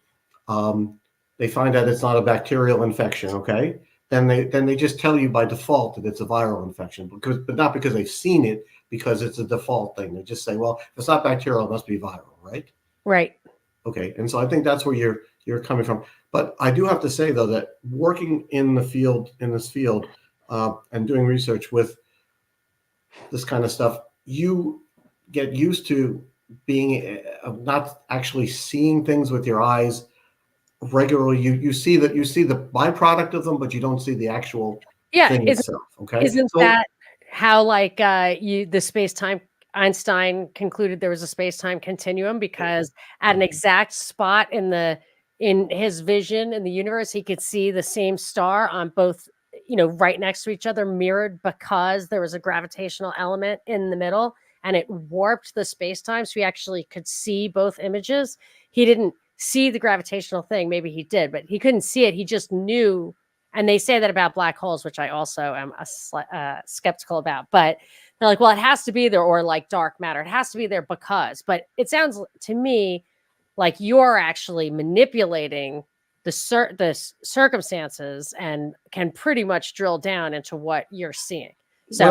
find out it's not a bacterial infection. Okay, then they just tell you by default that it's a viral infection, but not because they've seen it, because it's a default thing. They just say, well, if it's not bacterial, it must be viral, right? Right. Okay, and so I think that's where you're coming from. But I do have to say though that working in this field, and doing research with this kind of stuff, you get used to being not actually seeing things with your eyes regularly. You see the byproduct of them, but you don't see the actual Yeah. thing itself. Okay, Isn't so that how, like, the space-time, Einstein concluded there was a space-time continuum, because at an exact spot in his vision in the universe, he could see the same star on both, right next to each other, mirrored, because there was a gravitational element in the middle, and it warped the space-time, so he actually could see both images. He didn't see the gravitational thing. Maybe he did, but he couldn't see it. He just knew. And they say that about black holes, which I also am skeptical about. But they're like, well, it has to be there, or like dark matter. It has to be there because. But it sounds to me like you're actually manipulating the circumstances and can pretty much drill down into what you're seeing. So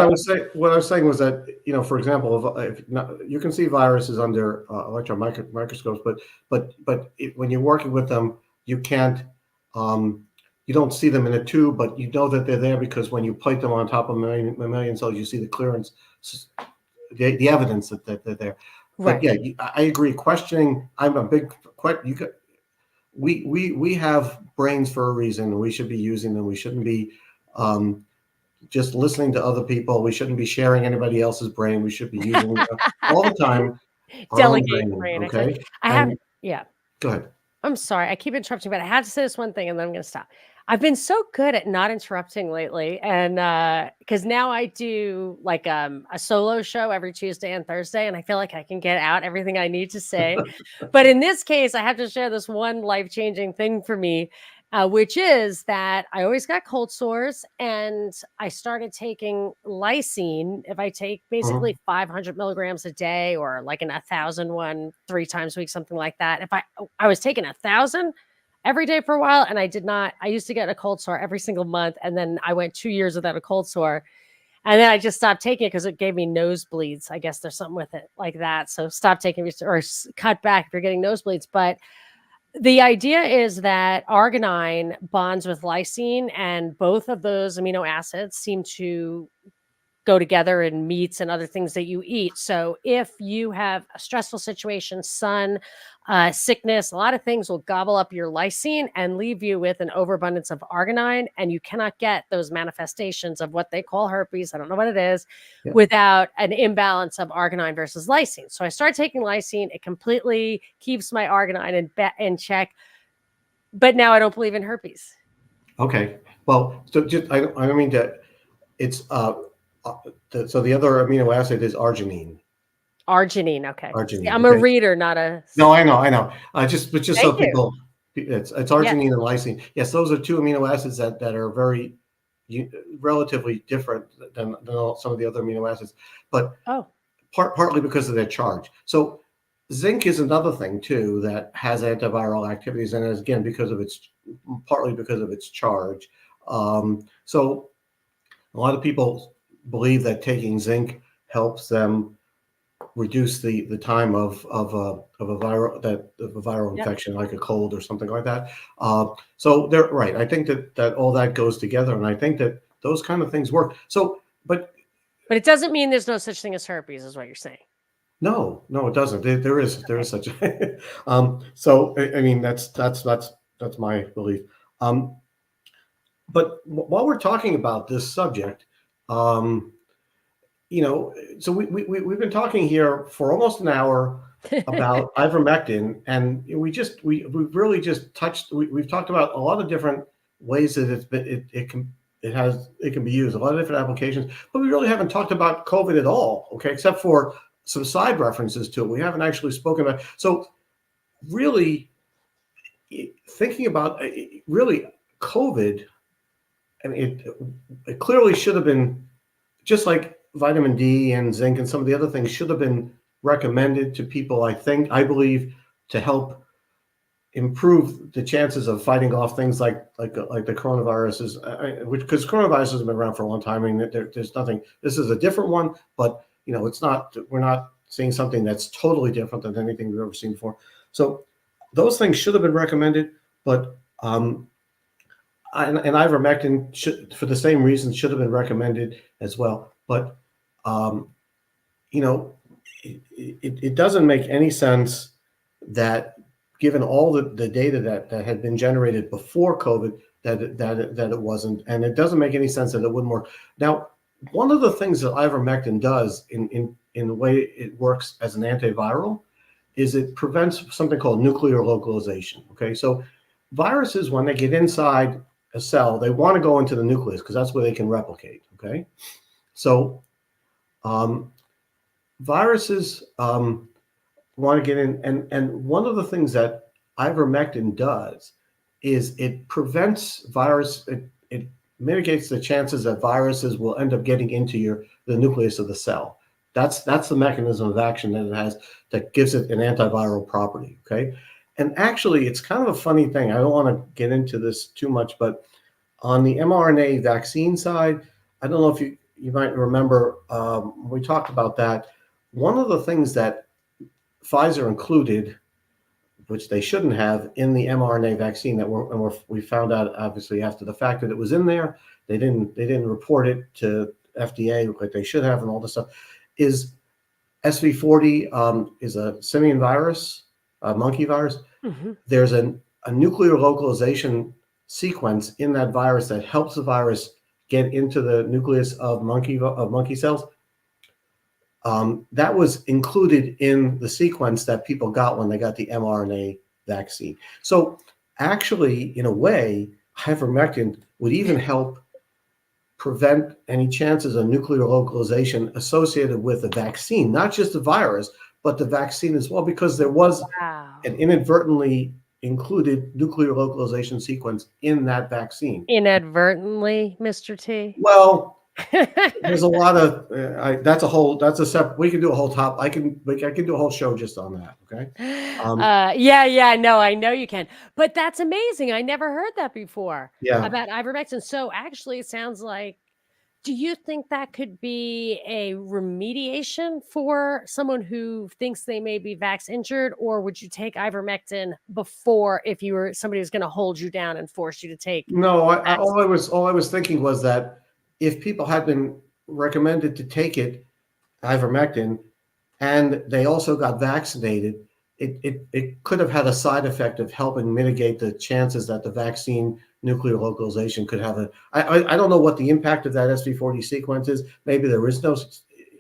what I was saying was that, for example, if not, you can see viruses under electron microscopes, but when you're working with them, you can't, you don't see them in a tube, but you know that they're there because when you plate them on top of a million cells, you see the clearance, the evidence that they're there. But right. yeah, I agree. Questioning, I'm a big you could. We have brains for a reason, and we should be using them. We shouldn't be just listening to other people. We shouldn't be sharing anybody else's brain. We should be using all the time our own Delegate brain. brain. Okay, I have, and yeah. go ahead. I'm sorry. I keep interrupting, but I have to say this one thing and then I'm going to stop. I've been so good at not interrupting lately. And because now I do like a solo show every Tuesday and Thursday, and I feel like I can get out everything I need to say. But in this case, I have to share this one life-changing thing for me, which is that I always got cold sores, and I started taking lysine. If I take basically 500 milligrams a day, or like 1,000 one 3 times a week, something like that. If I was taking 1,000 every day for a while, and I used to get a cold sore every single month, and then I went 2 years without a cold sore. And then I just stopped taking it because it gave me nosebleeds. I guess there's something with it like that. So stop taking it, or cut back if you're getting nosebleeds. But the idea is that arginine bonds with lysine, and both of those amino acids seem to go together in meats and other things that you eat. So if you have a stressful situation, sun, sickness, a lot of things will gobble up your lysine and leave you with an overabundance of arginine, and you cannot get those manifestations of what they call herpes. I don't know what it is, Yeah. without an imbalance of arginine versus lysine. So I start taking lysine. It completely keeps my arginine in check. But now I don't believe in herpes. Okay. Well, so just I don't mean to. It's so the other amino acid is arginine. Arginine. Okay. See, Arginine. I'm a Okay. reader, not a. No, I know. But just so Thank you. people, it's Yeah. arginine and lysine. Yes, those are two amino acids that are very relatively different than some of the other amino acids, but Oh. partly because of their charge. So zinc is another thing too that has antiviral activities, and is again partly because of its charge. So a lot of people believe that taking zinc helps them reduce the time of a viral Yep. infection, like a cold or something like that. So they're right. I think that all that goes together, and I think that those kind of things work. So, but it doesn't mean there's no such thing as herpes, is what you're saying. no, it doesn't. There is such a. So I mean that's my belief. But while we're talking about this subject, Um, so we've been talking here for almost an hour about ivermectin, and we've really just touched. We've talked about a lot of different ways that it can be used, a lot of different applications, but we really haven't talked about COVID at all. Okay, except for some side references to it, we haven't actually spoken about. So really thinking about really COVID, I mean, it clearly should have been just like vitamin D and zinc and some of the other things should have been recommended to people, I believe, to help improve the chances of fighting off things like the coronaviruses, which because coronaviruses have been around for a long time. I mean, there's nothing. This is a different one, but it's not. We're not seeing something that's totally different than anything we've ever seen before. So those things should have been recommended, but and ivermectin should, for the same reason, should have been recommended as well. But um, it doesn't make any sense that, given all the data that had been generated before COVID, that it wasn't, and it doesn't make any sense that it wouldn't work. Now, one of the things that ivermectin does in the way it works as an antiviral is it prevents something called nuclear localization. Okay, so viruses, when they get inside a cell, they want to go into the nucleus because that's where they can replicate. Okay, so viruses want to get in, and one of the things that ivermectin does is it prevents virus. It mitigates the chances that viruses will end up getting into the nucleus of the cell. That's the mechanism of action that it has that gives it an antiviral property. Okay, and actually, it's kind of a funny thing. I don't want to get into this too much, but on the mRNA vaccine side, I don't know if you might remember we talked about that. One of the things that Pfizer included, which they shouldn't have, in the mRNA vaccine we found out obviously after the fact that it was in there. They didn't report it to FDA like they should have, and all this stuff, is SV40 is a simian virus, a monkey virus. Mm-hmm. There's a nuclear localization sequence in that virus that helps the virus get into the nucleus of monkey cells. That was included in the sequence that people got when they got the mRNA vaccine. So actually, in a way, ivermectin would even help prevent any chances of nuclear localization associated with the vaccine, not just the virus, but the vaccine as well, because there was an inadvertently included nuclear localization sequence in that vaccine. Inadvertently, Mr. T. Well, there's a lot of we can do a whole I can do a whole show just on that. Okay. Yeah, no, I know you can, but that's amazing. I never heard that before. Yeah. About ivermectin. So actually, it sounds like. Do you think that could be a remediation for someone who thinks they may be vax injured, or would you take ivermectin before if somebody was going to hold you down and force you to take? No, all I was thinking was that if people had been recommended to take ivermectin, and they also got vaccinated, it could have had a side effect of helping mitigate the chances that the vaccine nuclear localization could have I don't know what the impact of that SV40 sequence is. Maybe there is no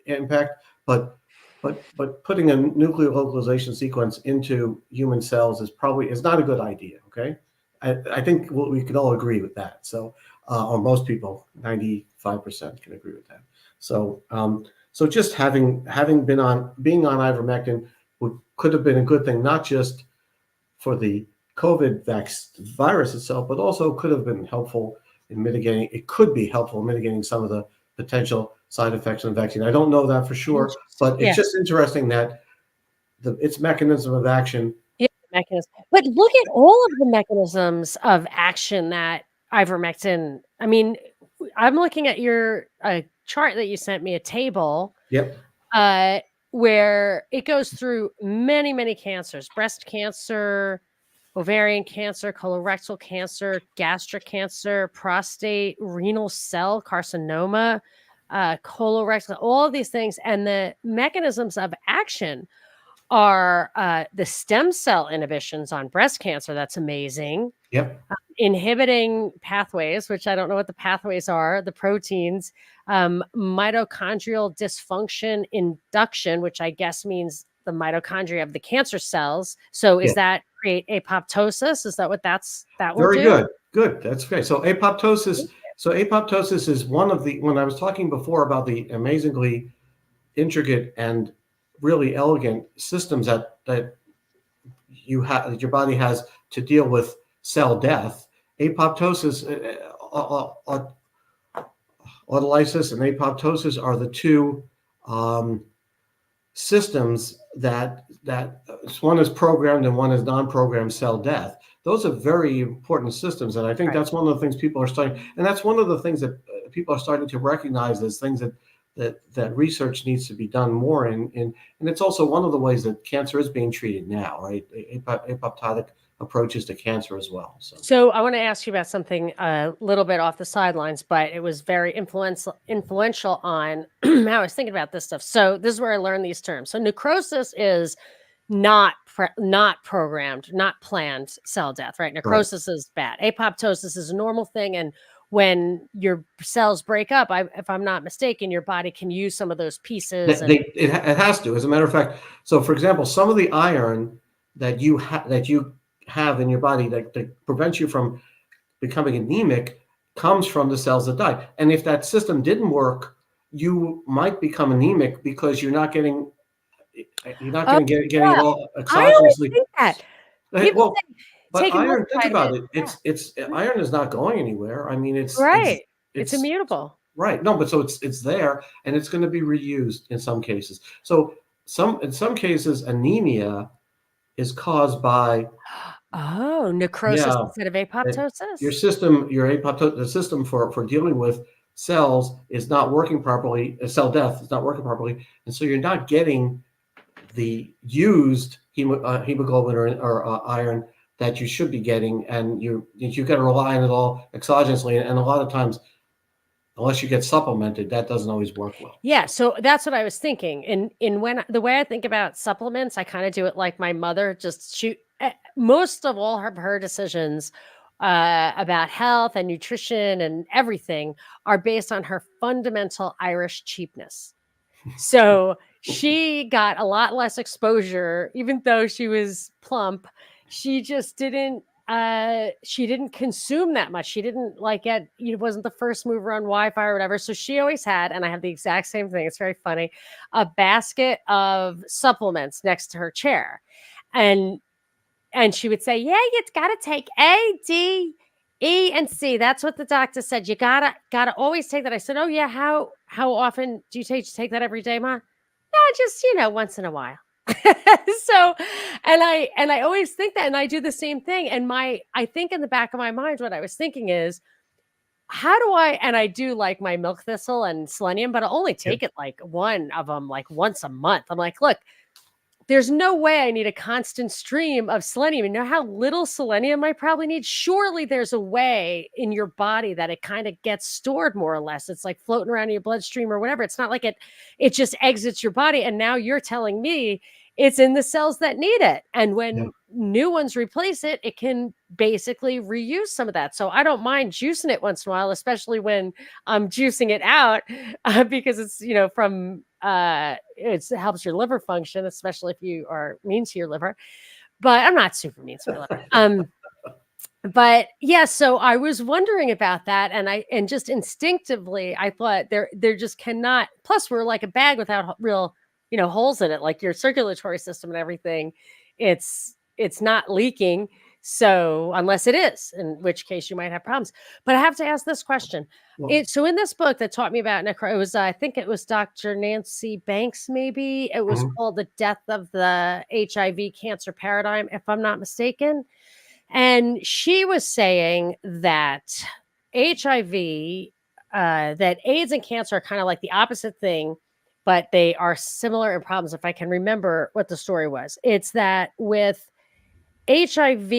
impact, but putting a nuclear localization sequence into human cells is not a good idea. Okay, I think we could all agree with that. So, or most people, 95% can agree with that. So, so just being on ivermectin could have been a good thing, not just for the COVID virus itself, but also could have been helpful in mitigating. It could be helpful in mitigating some of the potential side effects of the vaccine. I don't know that for sure, but it's just interesting that its mechanism of action. Yeah, mechanism. But look at all of the mechanisms of action that ivermectin. I mean, I'm looking at your chart that you sent me, a table. Yep. Where it goes through many, many cancers: breast cancer, ovarian cancer, colorectal cancer, gastric cancer, prostate, renal cell carcinoma, colorectal, all of these things, and the mechanisms of action are the stem cell inhibitions on breast cancer. That's amazing. Yep. Inhibiting pathways, which I don't know what the pathways are, the proteins, mitochondrial dysfunction induction, which I guess means the mitochondria of the cancer cells. So Yeah. is that create apoptosis? Is that what that will Very do? good. Good. That's great. So apoptosis. So apoptosis is one of the, when I was talking before about the amazingly intricate and really elegant systems that you have, that your body has to deal with cell death. Apoptosis, autolysis and apoptosis are the two um, systems that one is programmed and one is non-programmed cell death. Those are very important systems, and I think Right. that's one of the things people are starting, and that's one of the things that people are starting to recognize as things that research needs to be done more in, and it's also one of the ways that cancer is being treated now, right? Apoptotic approaches to cancer as well. So I want to ask you about something a little bit off the sidelines, but it was very influential on how I was thinking about this stuff. So this is where I learned these terms. So necrosis is not programmed, not planned cell death, right? Right. Necrosis is bad. Apoptosis is a normal thing, and when your cells break up, if I'm not mistaken, your body can use some of those pieces. And It has to, as a matter of fact. So, for example, some of the iron that you have in your body that prevents you from becoming anemic comes from the cells that die. And if that system didn't work, you might become anemic because you're not oh going to getting it yeah, all I always exogenously. think that people Well, say but taking iron, think multivitamins. about it. Yeah, It's iron is not going anywhere. I mean, right. It's it's immutable. right. No, but so it's there, and it's going to be reused in some cases. So in some cases, anemia is caused by, Oh, necrosis yeah, instead of your apoptosis? system, the system for dealing with cells is not working properly. Cell death is not working properly, and so you're not getting the used hemoglobin or iron that you should be getting, and you got to rely on it all exogenously, and a lot of times, unless you get supplemented, that doesn't always work well. Yeah, so that's what I was thinking. In when the way I think about supplements, I kind of do it like my mother. Just shoot most of all her decisions about health and nutrition and everything are based on her fundamental Irish cheapness. So she got a lot less exposure, even though she was plump. She just didn't. She didn't consume that much. She didn't like get. Wasn't the first mover on Wi-Fi or whatever. So she always had, and I have the exact same thing. It's very funny, a basket of supplements next to her chair, and she would say, "Yeah, you got to take A, D, E, and C. That's what the doctor said. You gotta always take that." I said, "Oh yeah, how often do you take that every day, Ma?" No, just once in a while. So, and I always think that, and I do the same thing. And I think in the back of my mind, what I was thinking is, how do I? And I do like my milk thistle and selenium, but I only Yep. take it like one of them like once a month. I'm like, look, there's no way I need a constant stream of selenium. You know how little selenium I probably need? Surely there's a way in your body that it kind of gets stored more or less. It's like floating around in your bloodstream or whatever. It's not like it just exits your body. And now you're telling me it's in the cells that need it. And Yeah. when new ones replace it, it can basically reuse some of that. So I don't mind juicing it once in a while, especially when I'm juicing it out because it's, from it helps your liver function, especially if you are mean to your liver. But I'm not super mean to my liver. But yeah, so I was wondering about that, and just instinctively I thought there just cannot. Plus, we're like a bag without real, holes in it, like your circulatory system and everything. It's not leaking. So unless it is, in which case you might have problems. But I have to ask this question. Well, So in this book that taught me about necro, it was I think it was Dr. Nancy Banks, maybe it was mhm. called "The Death of the HIV Cancer Paradigm," if I'm not mistaken. And she was saying that HIV, that AIDS and cancer are kind of like the opposite thing, but they are similar in problems. If I can remember what the story was, it's that with HIV,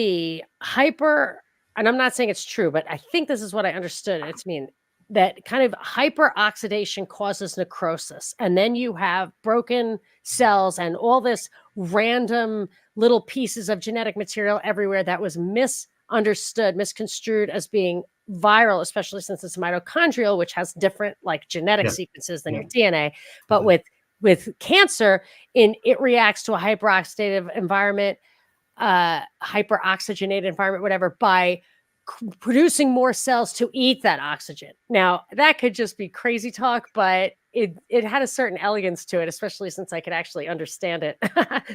and I'm not saying it's true, but I think this is what I understood it to mean, that kind of hyper oxidation causes necrosis. And then you have broken cells and all this random little pieces of genetic material everywhere that was misunderstood, misconstrued as being viral, especially since it's mitochondrial, which has different like genetic Yeah. sequences than Yeah. your DNA. But Okay. with cancer, it reacts to a hyperoxidative environment, hyperoxygenated environment, whatever, by producing more cells to eat that oxygen. Now, that could just be crazy talk, but it had a certain elegance to it, especially since I could actually understand it.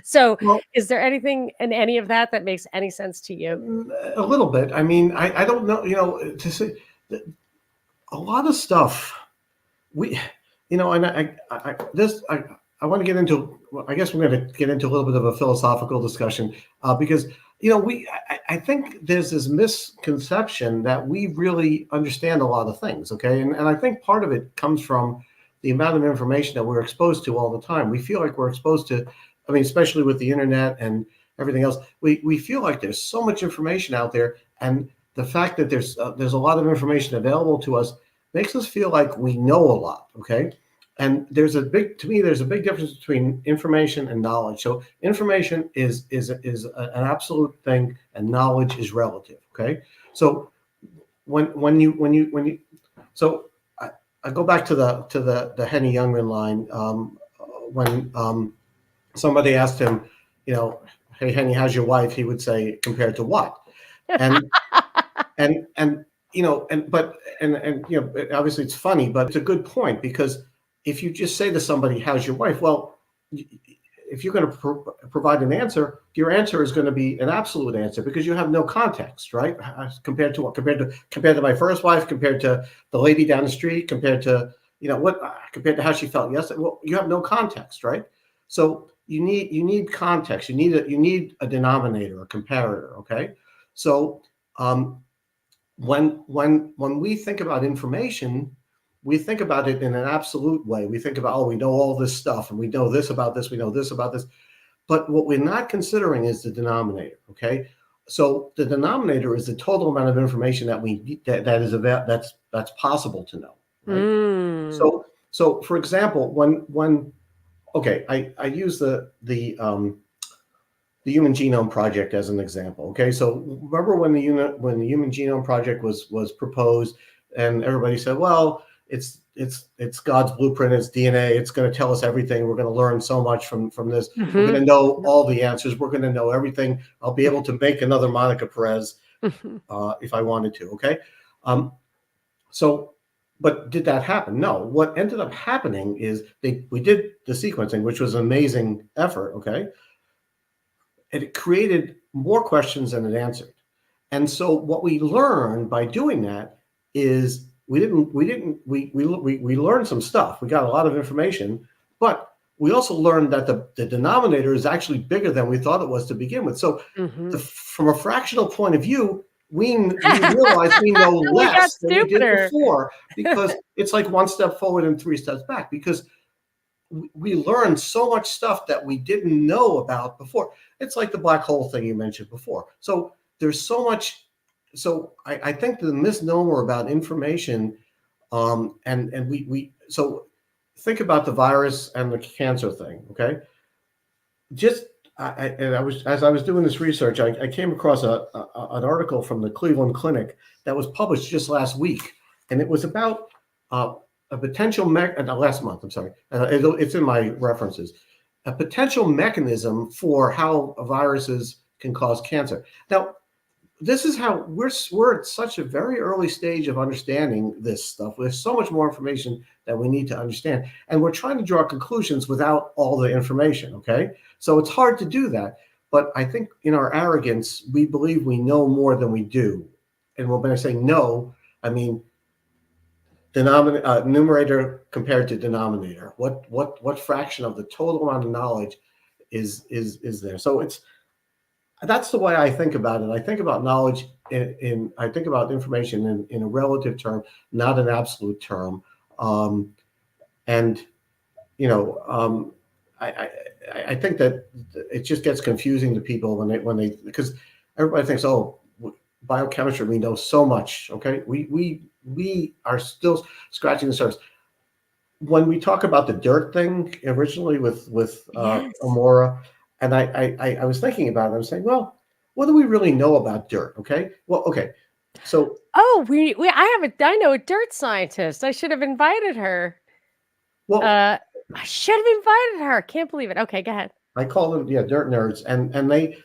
So, Well, is there anything in any of that that makes any sense to you? a little bit. I mean, I don't know, to say a lot of stuff we, and I want to get into, I guess we're going to get into a little bit of a philosophical discussion because, I think there's this misconception that we really understand a lot of things. Okay. And I think part of it comes from the amount of information that we're exposed to all the time. We feel like we're exposed to, I mean, especially with the internet and everything else, we feel like there's so much information out there. And the fact that there's a lot of information available to us makes us feel like we know a lot. Okay. And there's a big difference between information and knowledge. So information is an absolute thing, and knowledge is relative. Okay. So when you so I go back to the Henny Youngman line when somebody asked him, hey Henny, how's your wife? He would say, compared to what? And and obviously it's funny, but it's a good point, because if you just say to somebody, how's your wife? Well, if you're going to provide an answer, your answer is going to be an absolute answer, because you have no context, right? Compared to what? Compared to my first wife, compared to the lady down the street, compared to compared to how she felt yesterday. Well, you have no context, right? So you need context. You need a denominator, a comparator. Okay, so when we think about information, we think about it in an absolute way. We think about, oh, we know all this stuff, and we know this about this, we know this about this. But what we're not considering is the denominator. Okay, so the denominator is the total amount of information that's possible to know. Right. Mm. So for example, when okay, I use the Human Genome Project as an example. Okay, so remember when the Human Genome Project was proposed, and everybody said, well, it's God's blueprint, it's DNA, it's going to tell us everything. We're going to learn so much from this. We're going to know all the answers. We're going to know everything. I'll be able to make another Monica Perez if I wanted to. Okay, so. But did that happen? No. What ended up happening is we did the sequencing, which was an amazing effort. Okay, it created more questions than it answered. And so what we learned by doing that is we learned some stuff. We got a lot of information, but we also learned that the denominator is actually bigger than we thought it was to begin with. So from a fractional point of view, we realize we know less than we did before, because it's like one step forward and three steps back, because we learned so much stuff that we didn't know about before. It's like the black hole thing you mentioned before. So there's so much. So I think the misnomer about information, and we so think about the virus and the cancer thing. Okay, just as I was doing this research, I came across an article from the Cleveland Clinic that was published just last week, and it was about a potential last month. I'm sorry, it's in my references. A potential mechanism for how viruses can cause cancer. Now, this is how we're at such a very early stage of understanding this stuff. There's so much more information that we need to understand, and we're trying to draw conclusions without all the information. Okay, so it's hard to do that. But I think in our arrogance, we believe we know more than we do. And when I say no, I mean numerator compared to denominator. What fraction of the total amount of knowledge is there? So that's the way I think about it. I think about knowledge I think about information in a relative term, not an absolute term. And I think that it just gets confusing to people when they because everybody thinks, oh, biochemistry, we know so much. Okay, we are still scratching the surface. When we talk about the dirt thing originally with Yes. Amora, And I was thinking about it. I was saying, well, what do we really know about dirt? Okay. Well, okay. So, Oh, I know a dirt scientist. I should have invited her. well, I should have invited her. Can't believe it. Okay, go ahead. I call them, yeah, dirt nerds, and they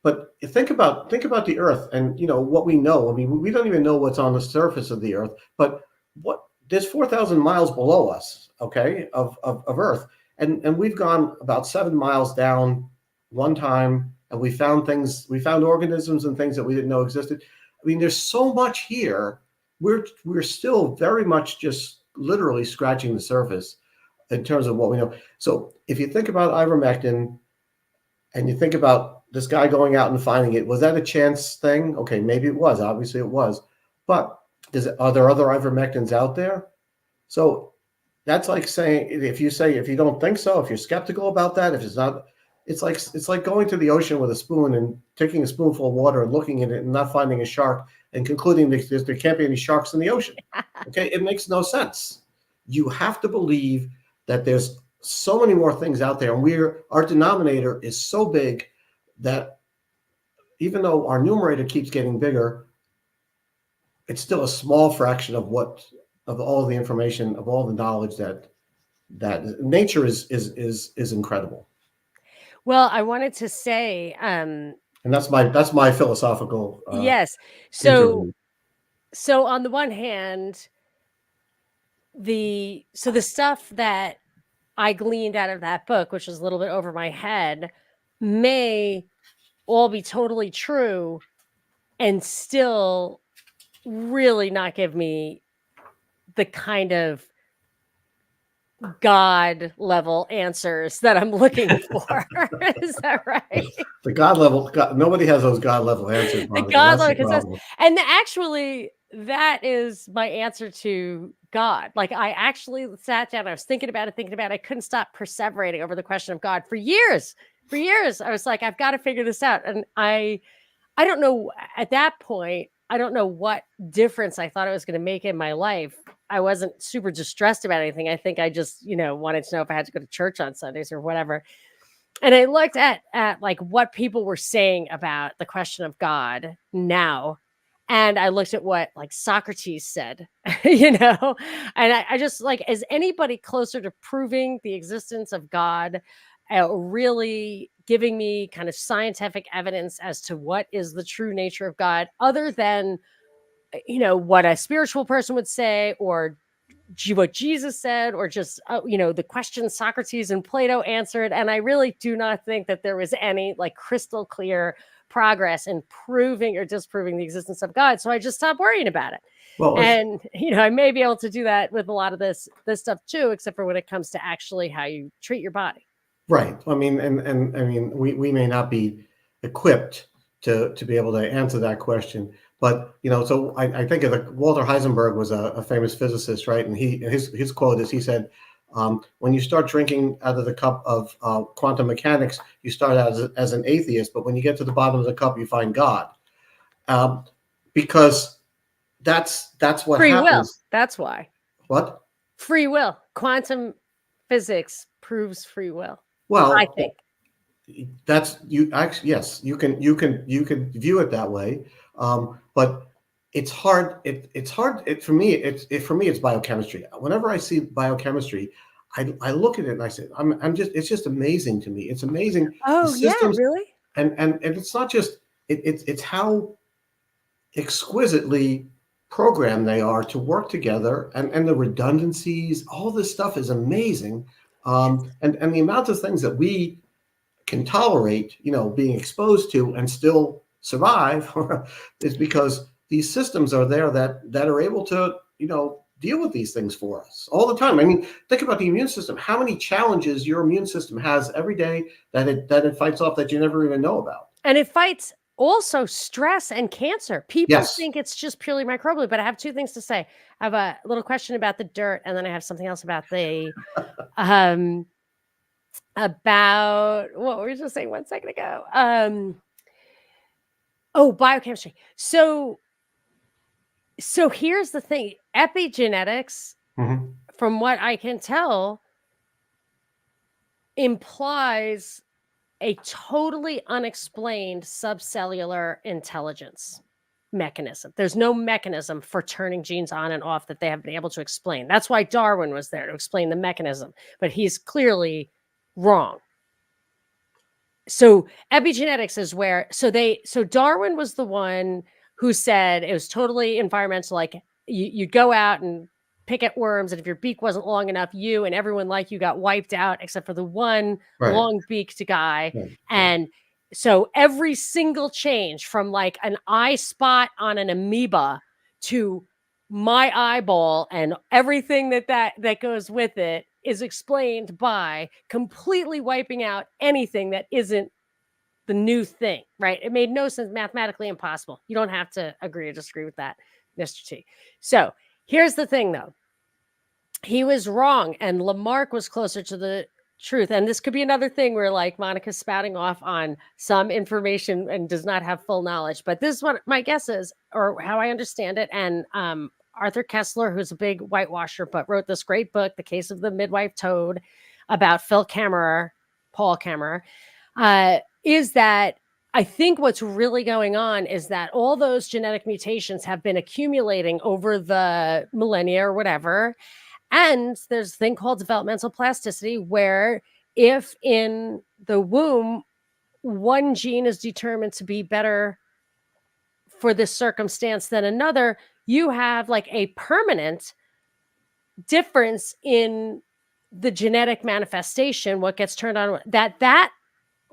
but think about the earth and what we know. I mean, we don't even know what's on the surface of the earth, but what there's 4,000 miles below us, okay, of earth, and we've gone about 7 miles down one time, and we found organisms and things that we didn't know existed. I mean, there's so much here. We're still very much just literally scratching the surface in terms of what we know. So if you think about ivermectin and you think about this guy going out and finding it, was that a chance thing? Okay, maybe it was. Obviously, it was. But are there other ivermectins out there? So that's like saying if you don't think so, if you're skeptical about that, if it's not, it's like going to the ocean with a spoon and taking a spoonful of water and looking at it and not finding a shark and concluding that there can't be any sharks in the ocean. Okay, it makes no sense. You have to believe that there's so many more things out there, and our denominator is so big that even though our numerator keeps getting bigger, it's still a small fraction of all the information, of all the knowledge that nature is incredible. Well, I wanted to say, And that's my philosophical yes. interlude. So on the one hand, the stuff that I gleaned out of that book, which was a little bit over my head, may all be totally true and still really not give me the kind of God level answers that I'm looking for. Is that right? The God level, nobody has those God level answers, The Monica. God That's level, the because problem. actually that is my answer to God. Like I actually sat down, I was thinking about it. I couldn't stop perseverating over the question of God for years. For years, I was like, I've got to figure this out. And I don't know at that point, I don't know what difference I thought it was going to make in my life. I wasn't super distressed about anything. I think I just, wanted to know if I had to go to church on Sundays or whatever. And I looked at like what people were saying about the question of God now. And I looked at what like Socrates said, and I just like, is anybody closer to proving the existence of God, really giving me kind of scientific evidence as to what is the true nature of God, other than, what a spiritual person would say, or what Jesus said, or just, the questions Socrates and Plato answered. And I really do not think that there was any like crystal clear progress in proving or disproving the existence of God. So I just stopped worrying about it. Well, if And, I may be able to do that with a lot of this stuff too, except for when it comes to actually how you treat your body. right, I mean, and I mean, we may not be equipped to be able to answer that question, but so I think of Walter Heisenberg was a famous physicist, right? And his quote is he said, when you start drinking out of the cup of quantum mechanics, you start out as an atheist, but when you get to the bottom of the cup, you find God, um, because that's what Free will. happens. That's why. What? Free will. Quantum physics proves free will, I Well, think. that's you actually, yes, you can view it that way, but it's hard. It's hard. For me it's biochemistry. Whenever I see biochemistry, I look at it and I say I'm just it's just amazing to me. It's amazing, the Oh, yeah, systems, really? and it's not just it's how exquisitely programmed they are to work together, and the redundancies, all this stuff is amazing, and the amount of things that we can tolerate, being exposed to and still survive is because these systems are there that are able to, deal with these things for us all the time. I mean, think about the immune system. How many challenges your immune system has every day that it fights off that you never even know about. And it fights also stress and cancer. People Yes. think it's just purely microbial, but I have two things to say. I have a little question about the dirt, and then I have something else about um, about what were we just saying 1 second ago? Oh, biochemistry. So here's the thing. Epigenetics, Hmm. from what I can tell, implies a totally unexplained subcellular intelligence mechanism. There's no mechanism for turning genes on and off that they have been able to explain. That's why Darwin was there, to explain the mechanism, but he's clearly wrong. So epigenetics is where, so Darwin was the one who said it was totally environmental. Like you'd go out and pick at worms, and if your beak wasn't long enough, you and everyone like you got wiped out, except for the one Right. long beaked guy. Right. And so every single change from like an eye spot on an amoeba to my eyeball and everything that goes with it is explained by completely wiping out anything that isn't the new thing, right? It made no sense, mathematically impossible. You don't have to agree or disagree with that, Mr. T. So here's the thing, though. He was wrong, and Lamarck was closer to the truth. And this could be another thing where, like, Monica's spouting off on some information and does not have full knowledge. But this is what my guess is, or how I understand it. And Arthur Kessler, who's a big whitewasher, but wrote this great book, The Case of the Midwife Toad, about Paul Kammerer, is that I think what's really going on is that all those genetic mutations have been accumulating over the millennia or whatever. And there's a thing called developmental plasticity, where if in the womb, one gene is determined to be better for this circumstance than another, you have like a permanent difference in the genetic manifestation, what gets turned on, that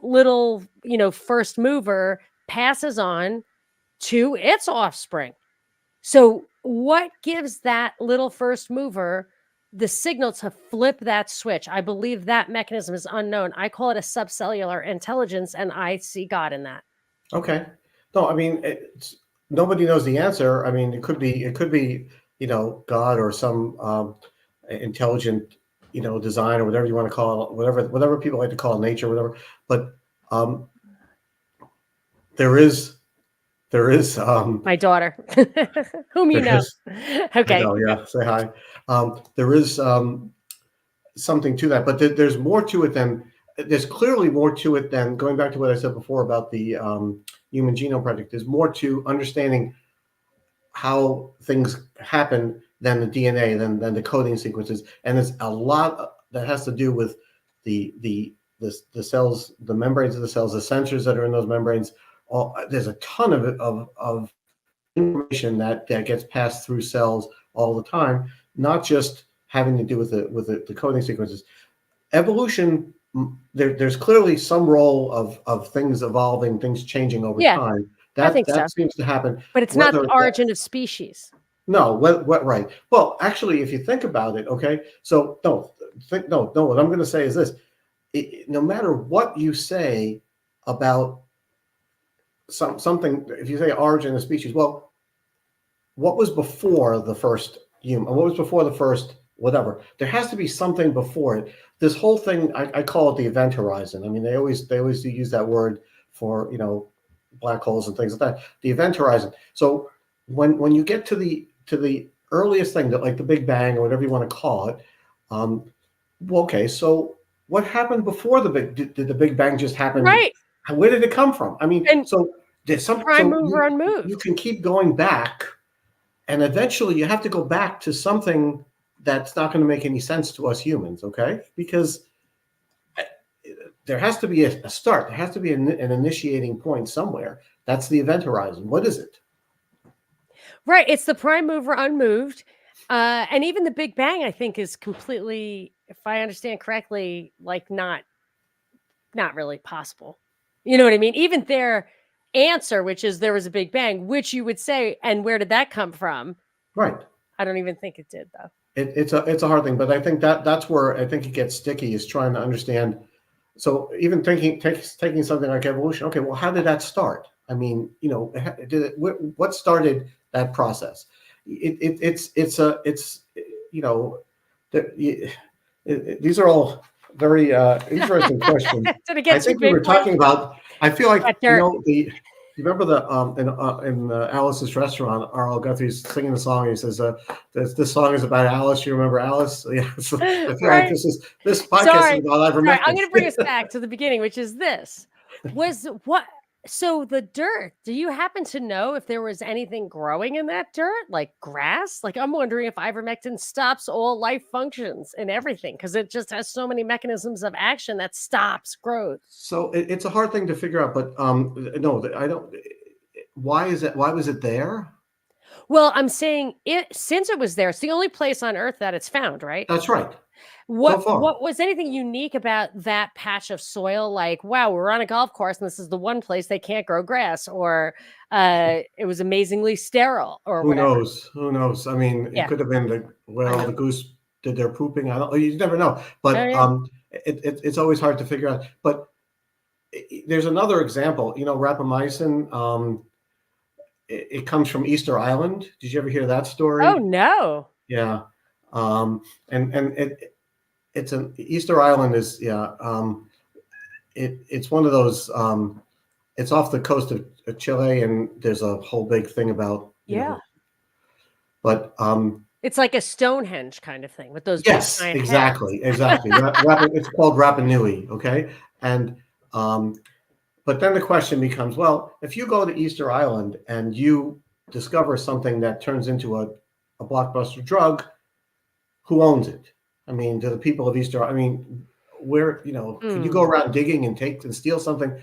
little, first mover passes on to its offspring. So what gives that little first mover the signal to flip that switch? I believe that mechanism is unknown. I call it a subcellular intelligence, and I see God in that. Okay. No, I mean, nobody knows the answer. I mean, it could be, God or some intelligent, design, or whatever you want to call it, whatever people like to call nature, whatever. But there is my daughter, whom you know. Okay. I know, yeah. Say hi. There is something to that, but there's more to it than. There's clearly more to it than, going back to what I said before about the Human Genome Project. There's more to understanding how things happen than the DNA, than the coding sequences, and there's a lot that has to do with the cells, the membranes of the cells, the sensors that are in those membranes. There's a ton of information that gets passed through cells all the time, not just having to do with the coding sequences. Evolution. There's clearly some role of things evolving, things changing over time. I think that so. seems to happen. But it's not the origin of species. No, what right. Well, actually, if you think about it, okay, so no, what I'm going to say is this. No matter what you say about something, if you say origin of species, well, what was before the first human? What was before the first whatever? There has to be something before it. This whole thing, I call it the event horizon. I mean, they always use that word for black holes and things like that. The event horizon. So when you get to the earliest thing, that like the Big Bang or whatever you want to call it, well, okay. So what happened before did the Big Bang just happen? Right. Where did it come from? I mean, so there's some prime mover unmoved. You can keep going back, and eventually you have to go back to something that's not going to make any sense to us humans, okay? Because there has to be a start. There has to be an initiating point somewhere. That's the event horizon. What is it? Right. It's the prime mover unmoved. And even the Big Bang, I think, is completely, if I understand correctly, like not really possible. You know what I mean? Even their answer, which is there was a Big Bang, which you would say, and where did that come from? Right. I don't even think it did, though. It's a hard thing, but I think that's where I think it gets sticky, is trying to understand. So even taking something like evolution, okay, well, how did that start? I mean, what started that process? These are all very interesting questions. I think we were talking about. I feel like You remember the in Alice's restaurant, Arlo Guthrie's singing the song. He says, "This song is about Alice. You remember Alice?" Yeah. So I feel like Right. this podcast is Sorry. about Sorry. I'm ivermectin. going to bring us back to the beginning, which is this. Was what? So the dirt, do you happen to know if there was anything growing in that dirt, like grass? Like, I'm wondering if ivermectin stops all life functions and everything because it just has so many mechanisms of action that stops growth. So it's a hard thing to figure out, but no, I don't. Why is it? Why was it there? Well, I'm saying it since it was there, it's the only place on earth that it's found, right? That's right. So What far. was anything unique about that patch of soil? Like, wow, we're on a golf course and this is the one place they can't grow grass, or it was amazingly sterile, or Who whatever. knows? Who knows? I mean, it Yeah, could have been where I all know. the goose did their pooping. I don't. You never know. Oh But yeah. it's always hard to figure out. But there's another example. Rapamycin. It comes from Easter Island. Did you ever hear that Oh story? no. Yeah. And it's an Easter Island is yeah. It's one of those. It's off the coast of Chile, and there's a whole big thing about Yeah. But It's like a Stonehenge kind of thing with those big yes, giant heads. exactly. It's called Rapa Nui, okay? And um, but then the question becomes, well, if you go to Easter Island and you discover something that turns into a blockbuster drug, who owns it? I mean, do the people of Easter? I mean, where could you go Hmm. around digging and take and steal something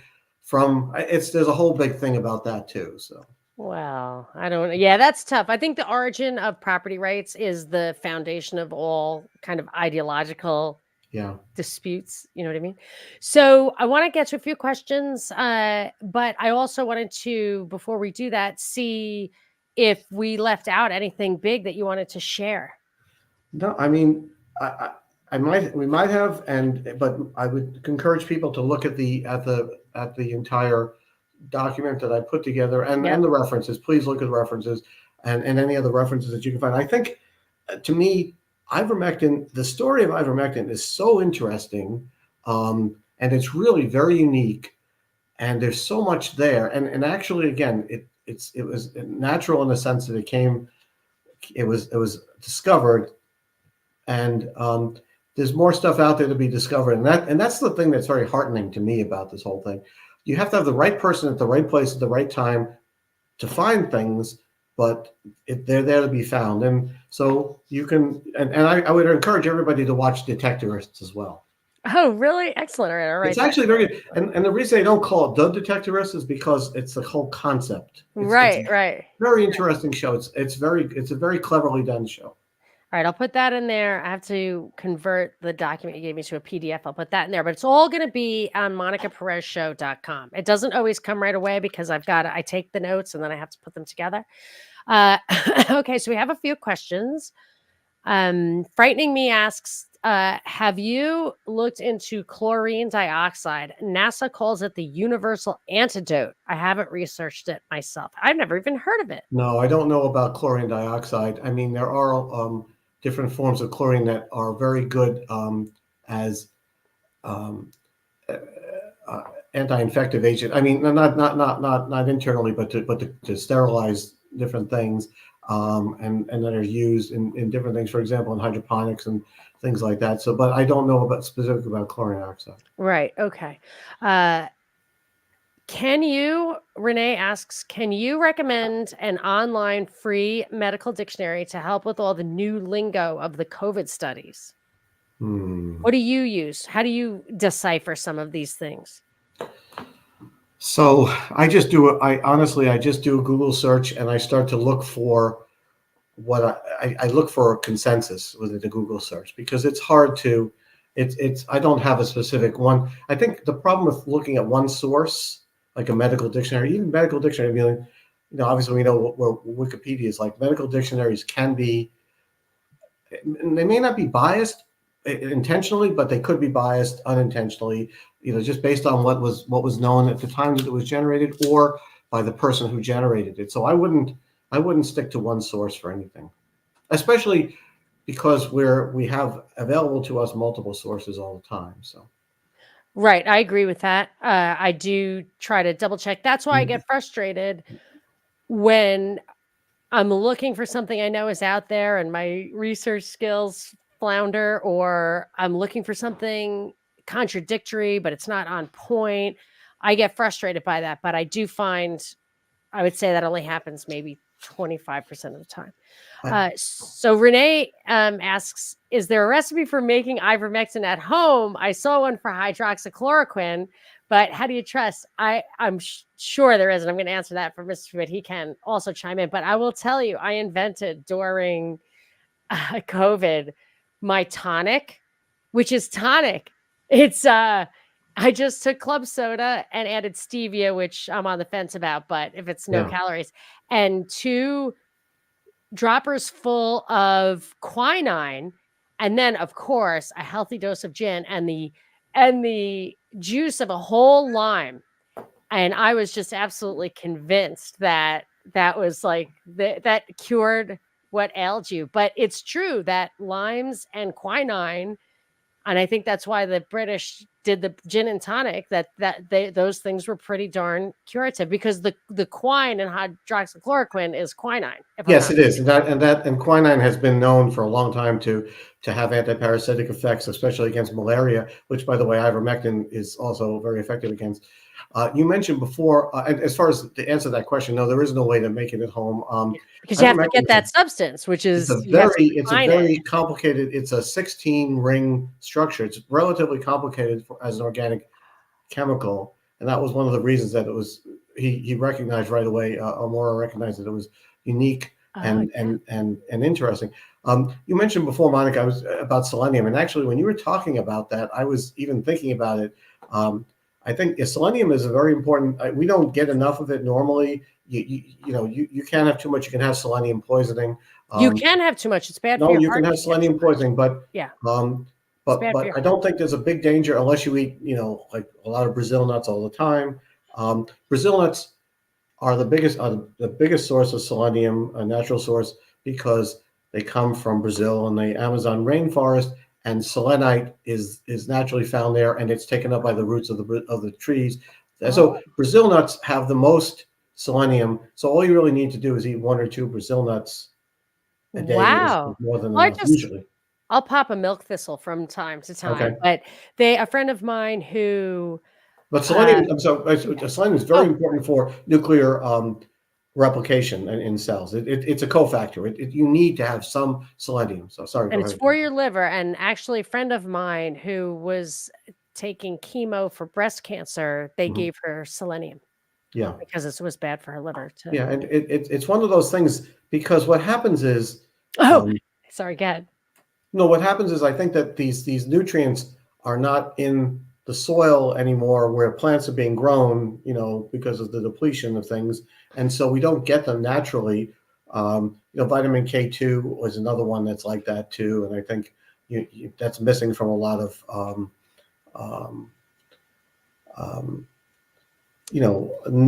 from? There's a whole big thing about that too. So Well, I don't. Yeah, that's tough. I think the origin of property rights is the foundation of all kind of ideological yeah. disputes. You know what I mean? So I want to get to a few questions, but I also wanted to, before we do that, see if we left out anything big that you wanted to share. No, I mean, I might, we might have, but I would encourage people to look at the entire document that I put together and Yep. the references. Please look at the references and any other references that you can find. I think, to me, ivermectin, the story of ivermectin is so interesting, and it's really very unique. And there's so much there. And actually, again, it was natural in the sense that it was discovered and there's more stuff out there to be discovered, and that's the thing that's very heartening to me about this whole thing. You have to have the right person at the right place at the right time to find things, but they're there to be found, and so you can. And I would encourage everybody to watch Detectorists as well. Oh, really? Excellent. All right, I'll It's write that. actually very good, and the reason they don't call it the Detectorist is because it's the whole concept. It's a Right, right. very interesting show. It's a very cleverly done show. All right, I'll put that in there. I have to convert the document you gave me to a PDF. I'll put that in there, but it's all going to be on monicaperezshow.com. It doesn't always come right away because I take the notes and then I have to put them together. Uh, okay, so we have a few questions. Frightening Me asks, have you looked into chlorine dioxide? NASA calls it the universal antidote. I haven't researched it myself. I've never even heard of it. No, I don't know about chlorine dioxide. I mean, there are different forms of chlorine that are very good as um, uh, anti-infective agent. I mean, not internally, but to sterilize different things, and that are used in different things. For example, in hydroponics and things like that. So, but I don't know about specifically about chlorine dioxide. Right. Okay. Uh, Renee asks, can you recommend an online free medical dictionary to help with all the new lingo of the COVID studies? Hmm. What do you use? How do you decipher some of these things? So I honestly, I just do a Google search and I start to look for what I look for a consensus within the Google search because it's hard to, I don't have a specific one. I think the problem with looking at one source, like a medical dictionary, even medical dictionary, I mean, obviously we know what Wikipedia is like. Medical dictionaries can be, they may not be biased intentionally, but they could be biased unintentionally, just based on what was known at the time that it was generated or by the person who generated it. So I wouldn't stick to one source for anything, especially because we have available to us multiple sources all the time. So Right. I agree with that. I do try to double check. That's why I get frustrated when I'm looking for something I know is out there and my research skills flounder, or I'm looking for something contradictory, but it's not on point. I get frustrated by that. But I do find, I would say that only happens maybe 25% of the time. I, So Renee asks, is there a recipe for making ivermectin at home? I saw one for hydroxychloroquine, but how do you trust? I'm sure there is, and I'm going to answer that for Mr. But he can also chime in. But I will tell you, I invented during COVID my tonic, which is tonic. It's I just took club soda and added stevia, which I'm on the fence about, but if it's no yeah. calories, and 2 droppers full of quinine, and then of course a healthy dose of gin and the juice of a whole lime. And I was just absolutely convinced that that was like that cured what ailed you. But it's true that limes and quinine, and I think that's why the British did the gin and tonic, that they those things were pretty darn curative, because the quine and hydroxychloroquine is quinine, if I'm Yes, not it is, and that quinine has been known for a long time to have antiparasitic effects, especially against malaria. Which, by the way, ivermectin is also very effective against. You mentioned before, and as far as to answer that question, no, there is no way to make it at home. because you have to Ivermectin get that substance, which it's is a you have to it's a refine it. very complicated. It's a 16 ring structure. It's relatively complicated as an organic chemical, and that was one of the reasons that it was he recognized right away. Amora recognized that it was unique Oh, and and interesting. You mentioned before, Monica, I was about selenium, and actually, when you were talking about that, I was even thinking about it. I think selenium is a very important. We don't get enough of it normally. You can't have too much. You can have selenium poisoning. you Um, can have too much. It's bad for no, your you can heart have if you get too selenium much. poisoning, but Yeah, um, it's bad for but your I heart. don't think there's a big danger unless you eat, like a lot of Brazil nuts all the time. Brazil nuts are the biggest source of selenium, a natural source, because they come from Brazil and the Amazon rainforest, and selenite is naturally found there, and it's taken up by the roots of the trees. And Oh, so Brazil nuts have the most selenium. So all you really need to do is eat 1 or 2 Brazil nuts a day is wow. more than Well, enough usually. I'll pop a milk thistle from time to time, Okay. but a friend of mine who, But uh, selenium, selenium is very oh, important for nuclear replication in cells. It's a cofactor. You need to have some selenium. So sorry, and go it's ahead. for your liver. And actually, a friend of mine who was taking chemo for breast cancer, they Mhm. gave her selenium Yeah, because it was bad for her liver to. yeah, and it's one of those things because what happens is, Oh, um, sorry, go ahead. no, what happens is I think that these nutrients are not in the soil anymore where plants are being grown, because of the depletion of things, and so we don't get them naturally. Vitamin K2 was another one that's like that too, and I think that's missing from a lot of um, um,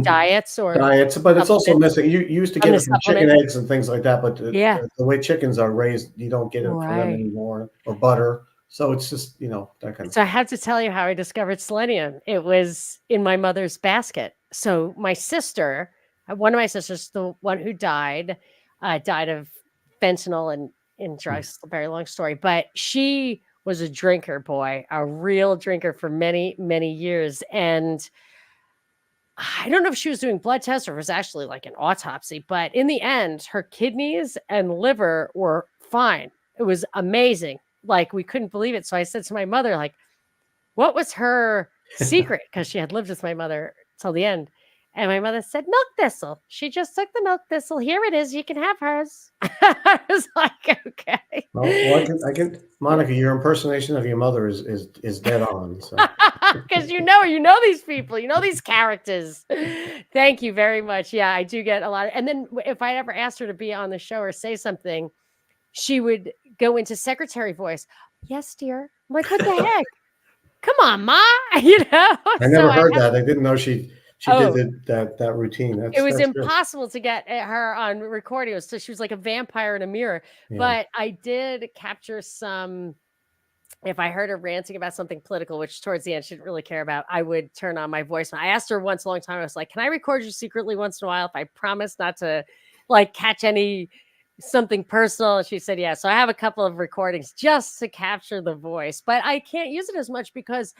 Diets or diets, but it's also supplements missing. You used to from get the it from chicken supplements. eggs and things like that, but Yeah, the way chickens are raised, you don't get it from them right. anymore, or butter. So it's just that kind of So I stuff. had to tell you how I discovered selenium. It was in my mother's basket. So my sister, one of my sisters, the one who died, died of fentanyl and Mm. drugs. It's a very long story, but she was a drinker, boy, a real drinker for many, many years. And I don't know if she was doing blood tests or it was actually like an autopsy, but in the end, her kidneys and liver were fine. It was amazing. Like we couldn't believe it. So I said to my mother, like, what was her secret? Because she had lived with my mother till the end. And my mother said, milk thistle. She just took the milk thistle. Here it is. You can have hers. I was like, Well, okay. Monica, your impersonation of your mother is dead on. So Because you know these people, you know these characters. Thank you very much. Yeah, I do get a lot. And then if I ever asked her to be on the show or say something, she would go into secretary voice. Yes, dear. I'm like, what the heck? Come on, ma. You know. I So never I heard had. that. I didn't know she did Oh, that routine. it was That's good. impossible to get her on recording. So she was like a vampire in a mirror. Yeah. But I did capture some if I heard her ranting about something political, which towards the end she didn't really care about, I would turn on my voice. I asked her once a long time, I was like, can I record you secretly once in a while if I promise not to like catch any something personal? And she said, yeah. So I have a couple of recordings just to capture the voice, but I can't use it as much because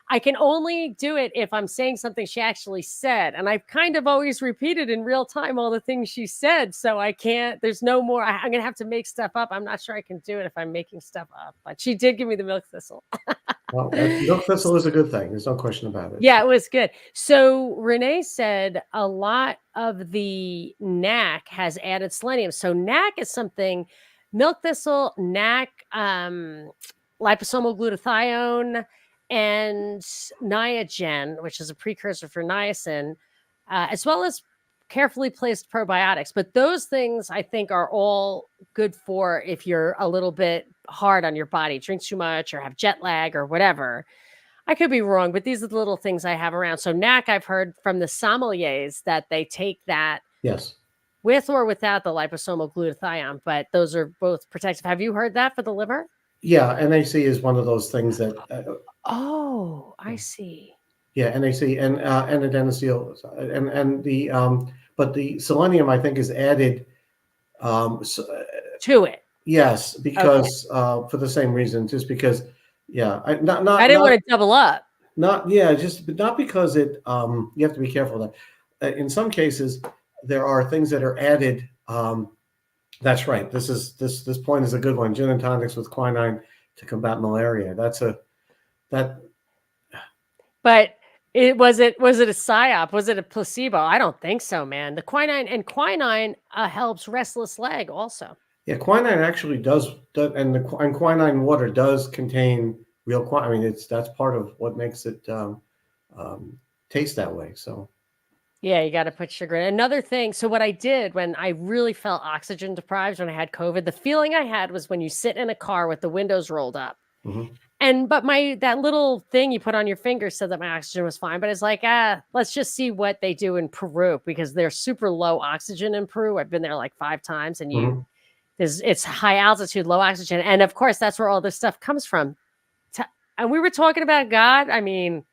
I can only do it if I'm saying something she actually said. And I've kind of always repeated in real time all the things she said. So I can't, there's no more. I'm going to have to make stuff up. I'm not sure I can do it if I'm making stuff up. But she did give me the milk thistle. Well, milk thistle is a good thing. There's no question about it. Yeah, it was good. So Renee said a lot of the NAC has added selenium. So NAC is something, milk thistle, NAC, liposomal glutathione, and Niagen, which is a precursor for niacin, as well as carefully placed probiotics. But those things I think are all good for if you're a little bit hard on your body, drink too much or have jet lag or whatever. I could be wrong, but these are the little things I have around. So NAC, I've heard from the sommeliers that they take that Yes. with or without the liposomal glutathione, but those are both protective. Have you heard that for the liver? Yeah, NAC is one of those things that Oh, I see. yeah, NAC and adenosine and the but the selenium I think is added so, To it. yes, Okay. because for the same reason, just because yeah, I didn't want to double up. not yeah, just but not because it you have to be careful that in some cases there are things that are added that's right. This point is a good one. Gin and tonics with quinine to combat malaria. That's a that But was it a psyop? Was it a placebo? I don't think so, man. The quinine helps restless leg also. yeah, quinine actually does and and quinine water does contain real quinine. I mean, that's part of what makes it um, taste that way. So Yeah, you got to put sugar in. Another thing, so what I did when I really felt oxygen deprived when I had COVID, the feeling I had was when you sit in a car with the windows rolled up. mhm. And but my that little thing you put on your finger said that my oxygen was fine, but it's like, let's just see what they do in Peru because they're super low oxygen in Peru. I've been there like 5 times and Mhm. it's high altitude, low oxygen. And of course, that's where all this stuff comes from. And we were talking about God. I mean,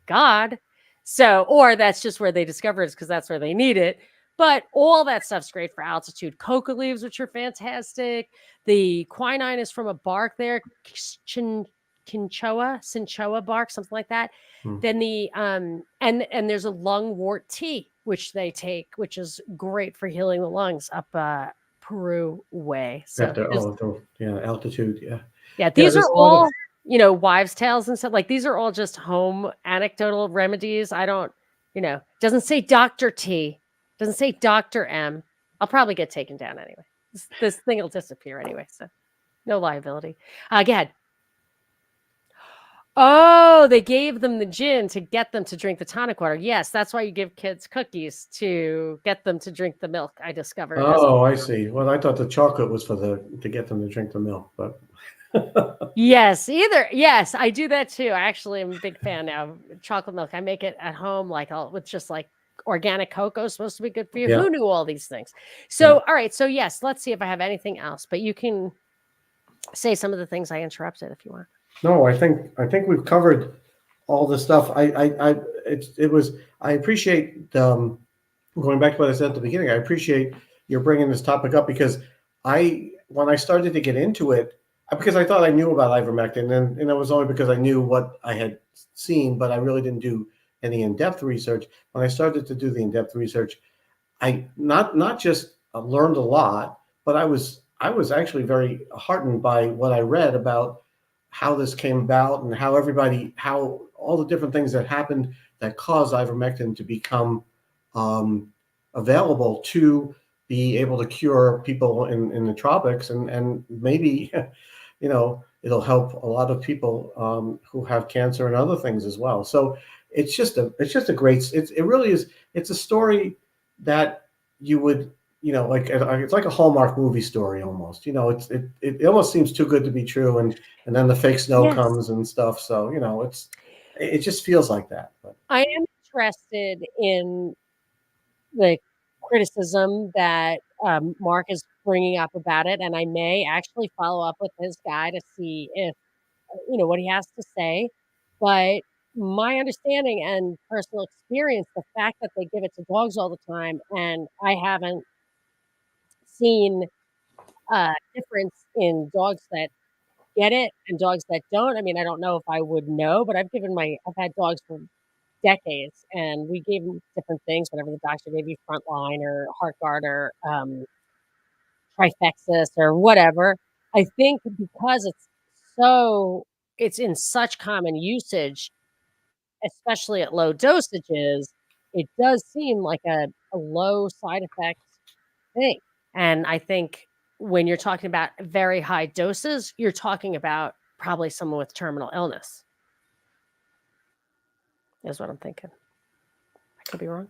God. So, or that's just where they discover it because that's where they need it. But all that stuff's great for altitude. Coca leaves, which are fantastic. The quinine is from a bark there, cinchoa bark, something like that. Mhm. Then the and there's a lungwort tea which they take, which is great for healing the lungs up Peru way. So After yeah, altitude, yeah, yeah, yeah. these There's are a lot of all, wives' tales and stuff. Like these are all just home anecdotal remedies. I don't, doesn't say Dr. T, doesn't say Dr. M. I'll probably get taken down anyway. This thing will disappear anyway. So no liability. Go ahead. Oh, they gave them the gin to get them to drink the tonic water. Yes, that's why you give kids cookies to get them to drink the milk. I discovered as oh, I see. Well, I thought the chocolate was for the to get them to drink the milk, but yes, yes, I do that too. I actually am a big fan now of chocolate milk. I make it at home, like all with just like organic cocoa, supposed to be good for you. yeah, Who knew all these things? yeah. So, all right. So, yes, let's see if I have anything else, but you can say some of the things I interrupted if you want. No, I think we've covered all the stuff. It was. I appreciate going back to what I said at the beginning. I appreciate you're bringing this topic up because when I started to get into it, because I thought I knew about ivermectin, and it was only because I knew what I had seen, but I really didn't do any in-depth research. When I started to do the in-depth research, I not just learned a lot, but I was actually very heartened by what I read about how this came about and how all the different things that happened that caused ivermectin to become um, available to be able to cure people in the tropics and maybe it'll help a lot of people who have cancer and other things as well. So it's just a great it really is. It's a story that you would like it's like a Hallmark movie story almost. It almost seems too good to be true, and then the fake snow Yes, comes and stuff. So it just feels like that. But I am interested in the criticism that Mark is bringing up about it, and I may actually follow up with his guy to see if what he has to say. But my understanding and personal experience, the fact that they give it to dogs all the time, and I haven't seen a difference in dogs that get it and dogs that don't. I mean, I don't know if I would know, but I've had dogs for decades, and we gave them different things, whatever the doctor gave you, Frontline or Heartgard or Trifexis or whatever. I think because it's in such common usage, especially at low dosages, it does seem like a low side effect thing. And I think when you're talking about very high doses, you're talking about probably someone with terminal illness, is what I'm thinking. I could be wrong.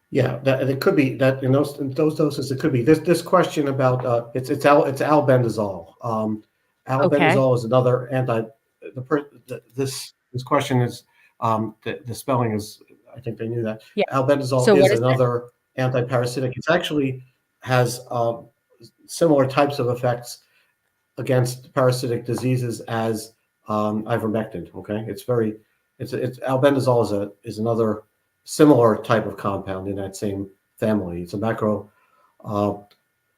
Yeah, that it could be that in those doses it could be this question about it's albendazole. Okay. Albendazole is another anti. This question is the spelling is, I think they knew that. Yeah. Albendazole So is what is it? another anti-parasitic. It's actually has similar types of effects against parasitic diseases as ivermectin. Okay, it's albendazole is another similar type of compound in that same family. It's a uh,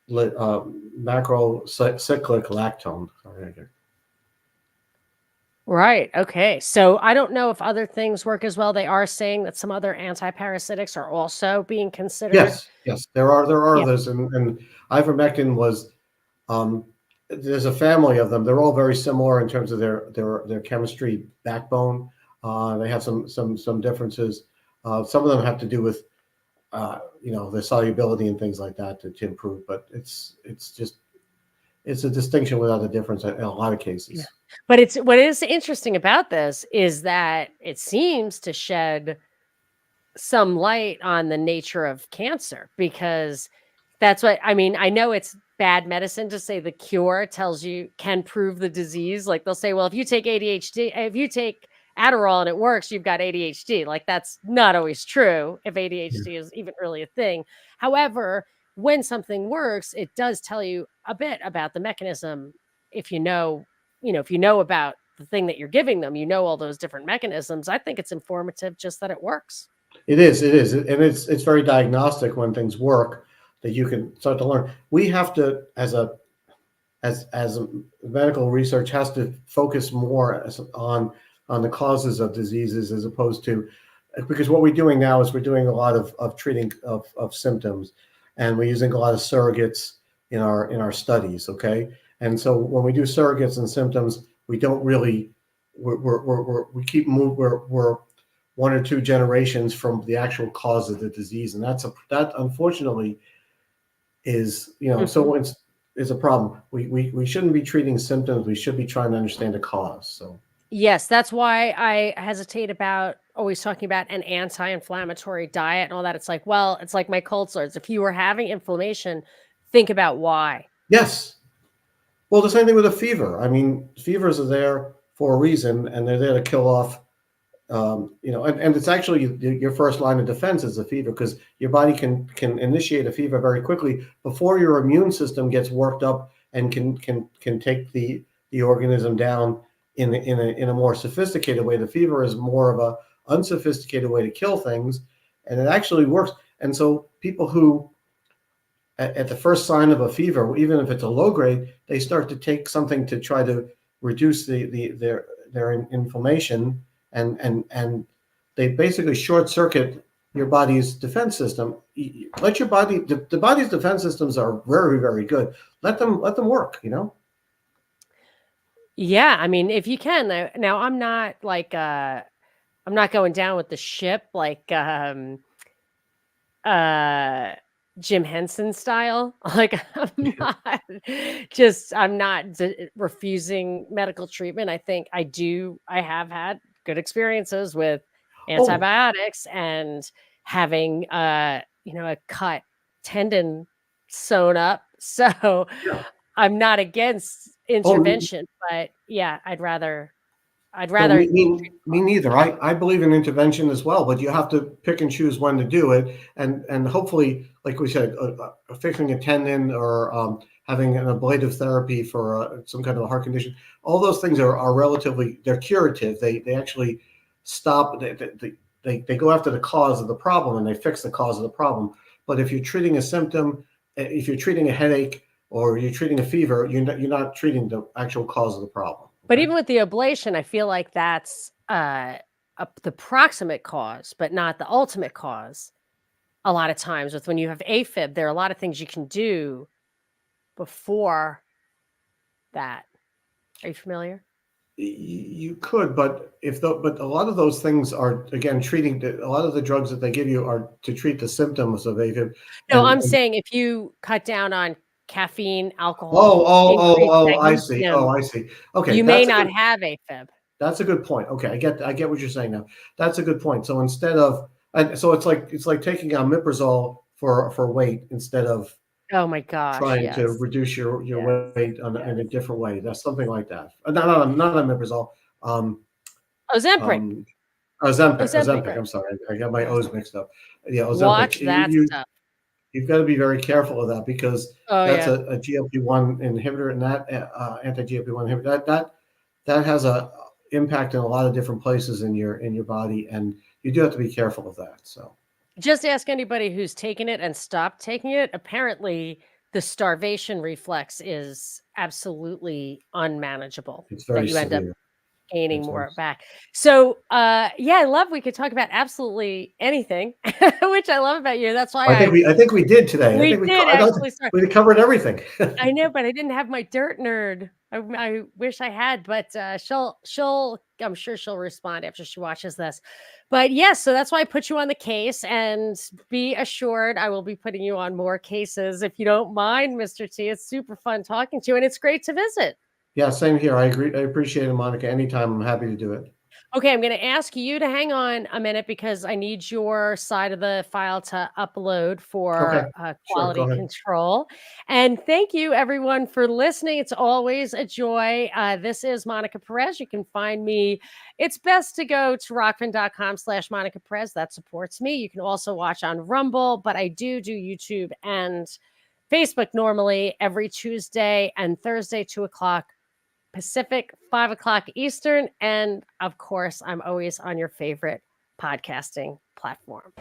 macrocyclic lactone. Sorry, Right. Okay. So I don't know if other things work as well. They are saying that some other antiparasitics are also being considered. yes, there are Yeah. others, and ivermectin was. Um, there's a family of them. They're all very similar in terms of their chemistry backbone. They have some differences. Some of them have to do with the solubility and things like that to improve. But it's a distinction without a difference in a lot of Yeah. cases. But it's what is interesting about this is that it seems to shed some light on the nature of cancer because that's what I mean. I know it's bad medicine to say the cure can prove the disease. Like they'll say, well, if you take ADHD, if you take Adderall and it works, you've got ADHD. Like that's not always true if Yeah. ADHD is even really a thing. However, when something works, it does tell you a bit about the mechanism. If if you know about the thing that you're giving them, all those different mechanisms. I think it's informative just that it works. It is, and it's very diagnostic when things work that you can start to learn. We have to, as medical research, has to focus more on the causes of diseases as opposed to because what we're doing now is we're doing a lot of treating of symptoms, and we're using a lot of surrogates in our studies. Okay, and so when we do surrogates and symptoms, we don't really we keep move we're one or two generations from the actual cause of the disease, and that unfortunately is Mhm. so it's is a problem. We shouldn't be treating symptoms. We should be trying to understand the cause. So Yes, that's why I hesitate about always talking about an anti-inflammatory diet and all that. It's like, well, it's like my cold sores. If you were having inflammation, think about why. yes, well, the same thing with a fever. I mean, fevers are there for a reason, and they're there to kill off. And it's actually your first line of defense is a fever because your body can initiate a fever very quickly before your immune system gets worked up and can take the organism down in a more sophisticated way. The fever is more of a unsophisticated way to kill things, and it actually works. And so people who at the first sign of a fever, even if it's a low grade, they start to take something to try to reduce their inflammation, and they basically short circuit your body's defense system. Let your body the body's defense systems are very, very good. Let them work. Yeah, I mean, if you can. Now I'm not like I'm not going down with the ship like uh Jim Henson style. Like I'm not refusing medical treatment. I have had good experiences with Oh antibiotics and having a cut tendon sewn up. So yeah. I'm not against Oh intervention, but yeah, I'd rather. I'd No, rather. me neither. I believe in intervention as well, but you have to pick and choose when to do it, and hopefully, like we said, fixing a tendon or having an ablative therapy for some kind of a heart condition. All those things are relatively they're curative. They actually stop. They go after the cause of the problem and they fix the cause of the problem. But if you're treating a symptom, if you're treating a headache or you're treating a fever, you're not treating the actual cause of the problem. But Okay? even with the ablation, I feel like that's the proximate cause, but not the ultimate cause. A lot of times, with when you have AFib, there are a lot of things you can do before that. Are you familiar? You could, but but a lot of those things are again treating a lot of the drugs that they give you are to treat the symptoms of AFib. No, And I'm saying if you cut down on caffeine, alcohol, increase oh, I see. Oh, magnesium, I see. Okay, you may not have AFib. that's a good point. Okay, I get what you're saying now. That's a good point. So instead of and so it's like taking omeprazole for weight instead of Oh my gosh, trying to yes. reduce your Yes. weight in a Yes. different way. That's something like that. Not omeprazole. Um, Ozempic. um, Ozempic. Right. I'm sorry, I got my Yes. O's mixed up. Yeah, Ozempic. Watch that stuff. You've got to be very careful of that because Oh, that's yeah. a GLP-1 inhibitor, and that anti-GLP-1 inhibitor that has a impact in a lot of different places in your body, and you do have to be careful of that. So Just ask anybody who's taken it and stopped taking it. Apparently, the starvation reflex is absolutely unmanageable, it's that very you end up severe. gaining It's very, more back. So, yeah, I love we could talk about absolutely anything, which I love about you. That's why I think we did today. I we think did I don't, actually start. we covered everything. I know, but I didn't have my dirt nerd. I wish I had, but she'll I'm sure she'll respond after she watches this. But yes, so that's why I put you on the case, and be assured I will be putting you on more cases if you don't mind, Mr. T. It's super fun talking to you, and it's great to visit. Yeah, same here. I agree. I appreciate it, Monica. Anytime, I'm happy to do it. Okay, I'm going to ask you to hang on a minute because I need your side of the file to upload Okay, for sure. Go quality ahead. control. And thank you, everyone, for listening. It's always a joy. This is Monica Perez. You can find me. It's best to go to rockfin.com/Monica Perez. That supports me. You can also watch on Rumble, but I do YouTube and Facebook normally every Tuesday and Thursday, 2 o'clock Pacific, 5 o'clock Eastern. And of course, I'm always on your favorite podcasting platform.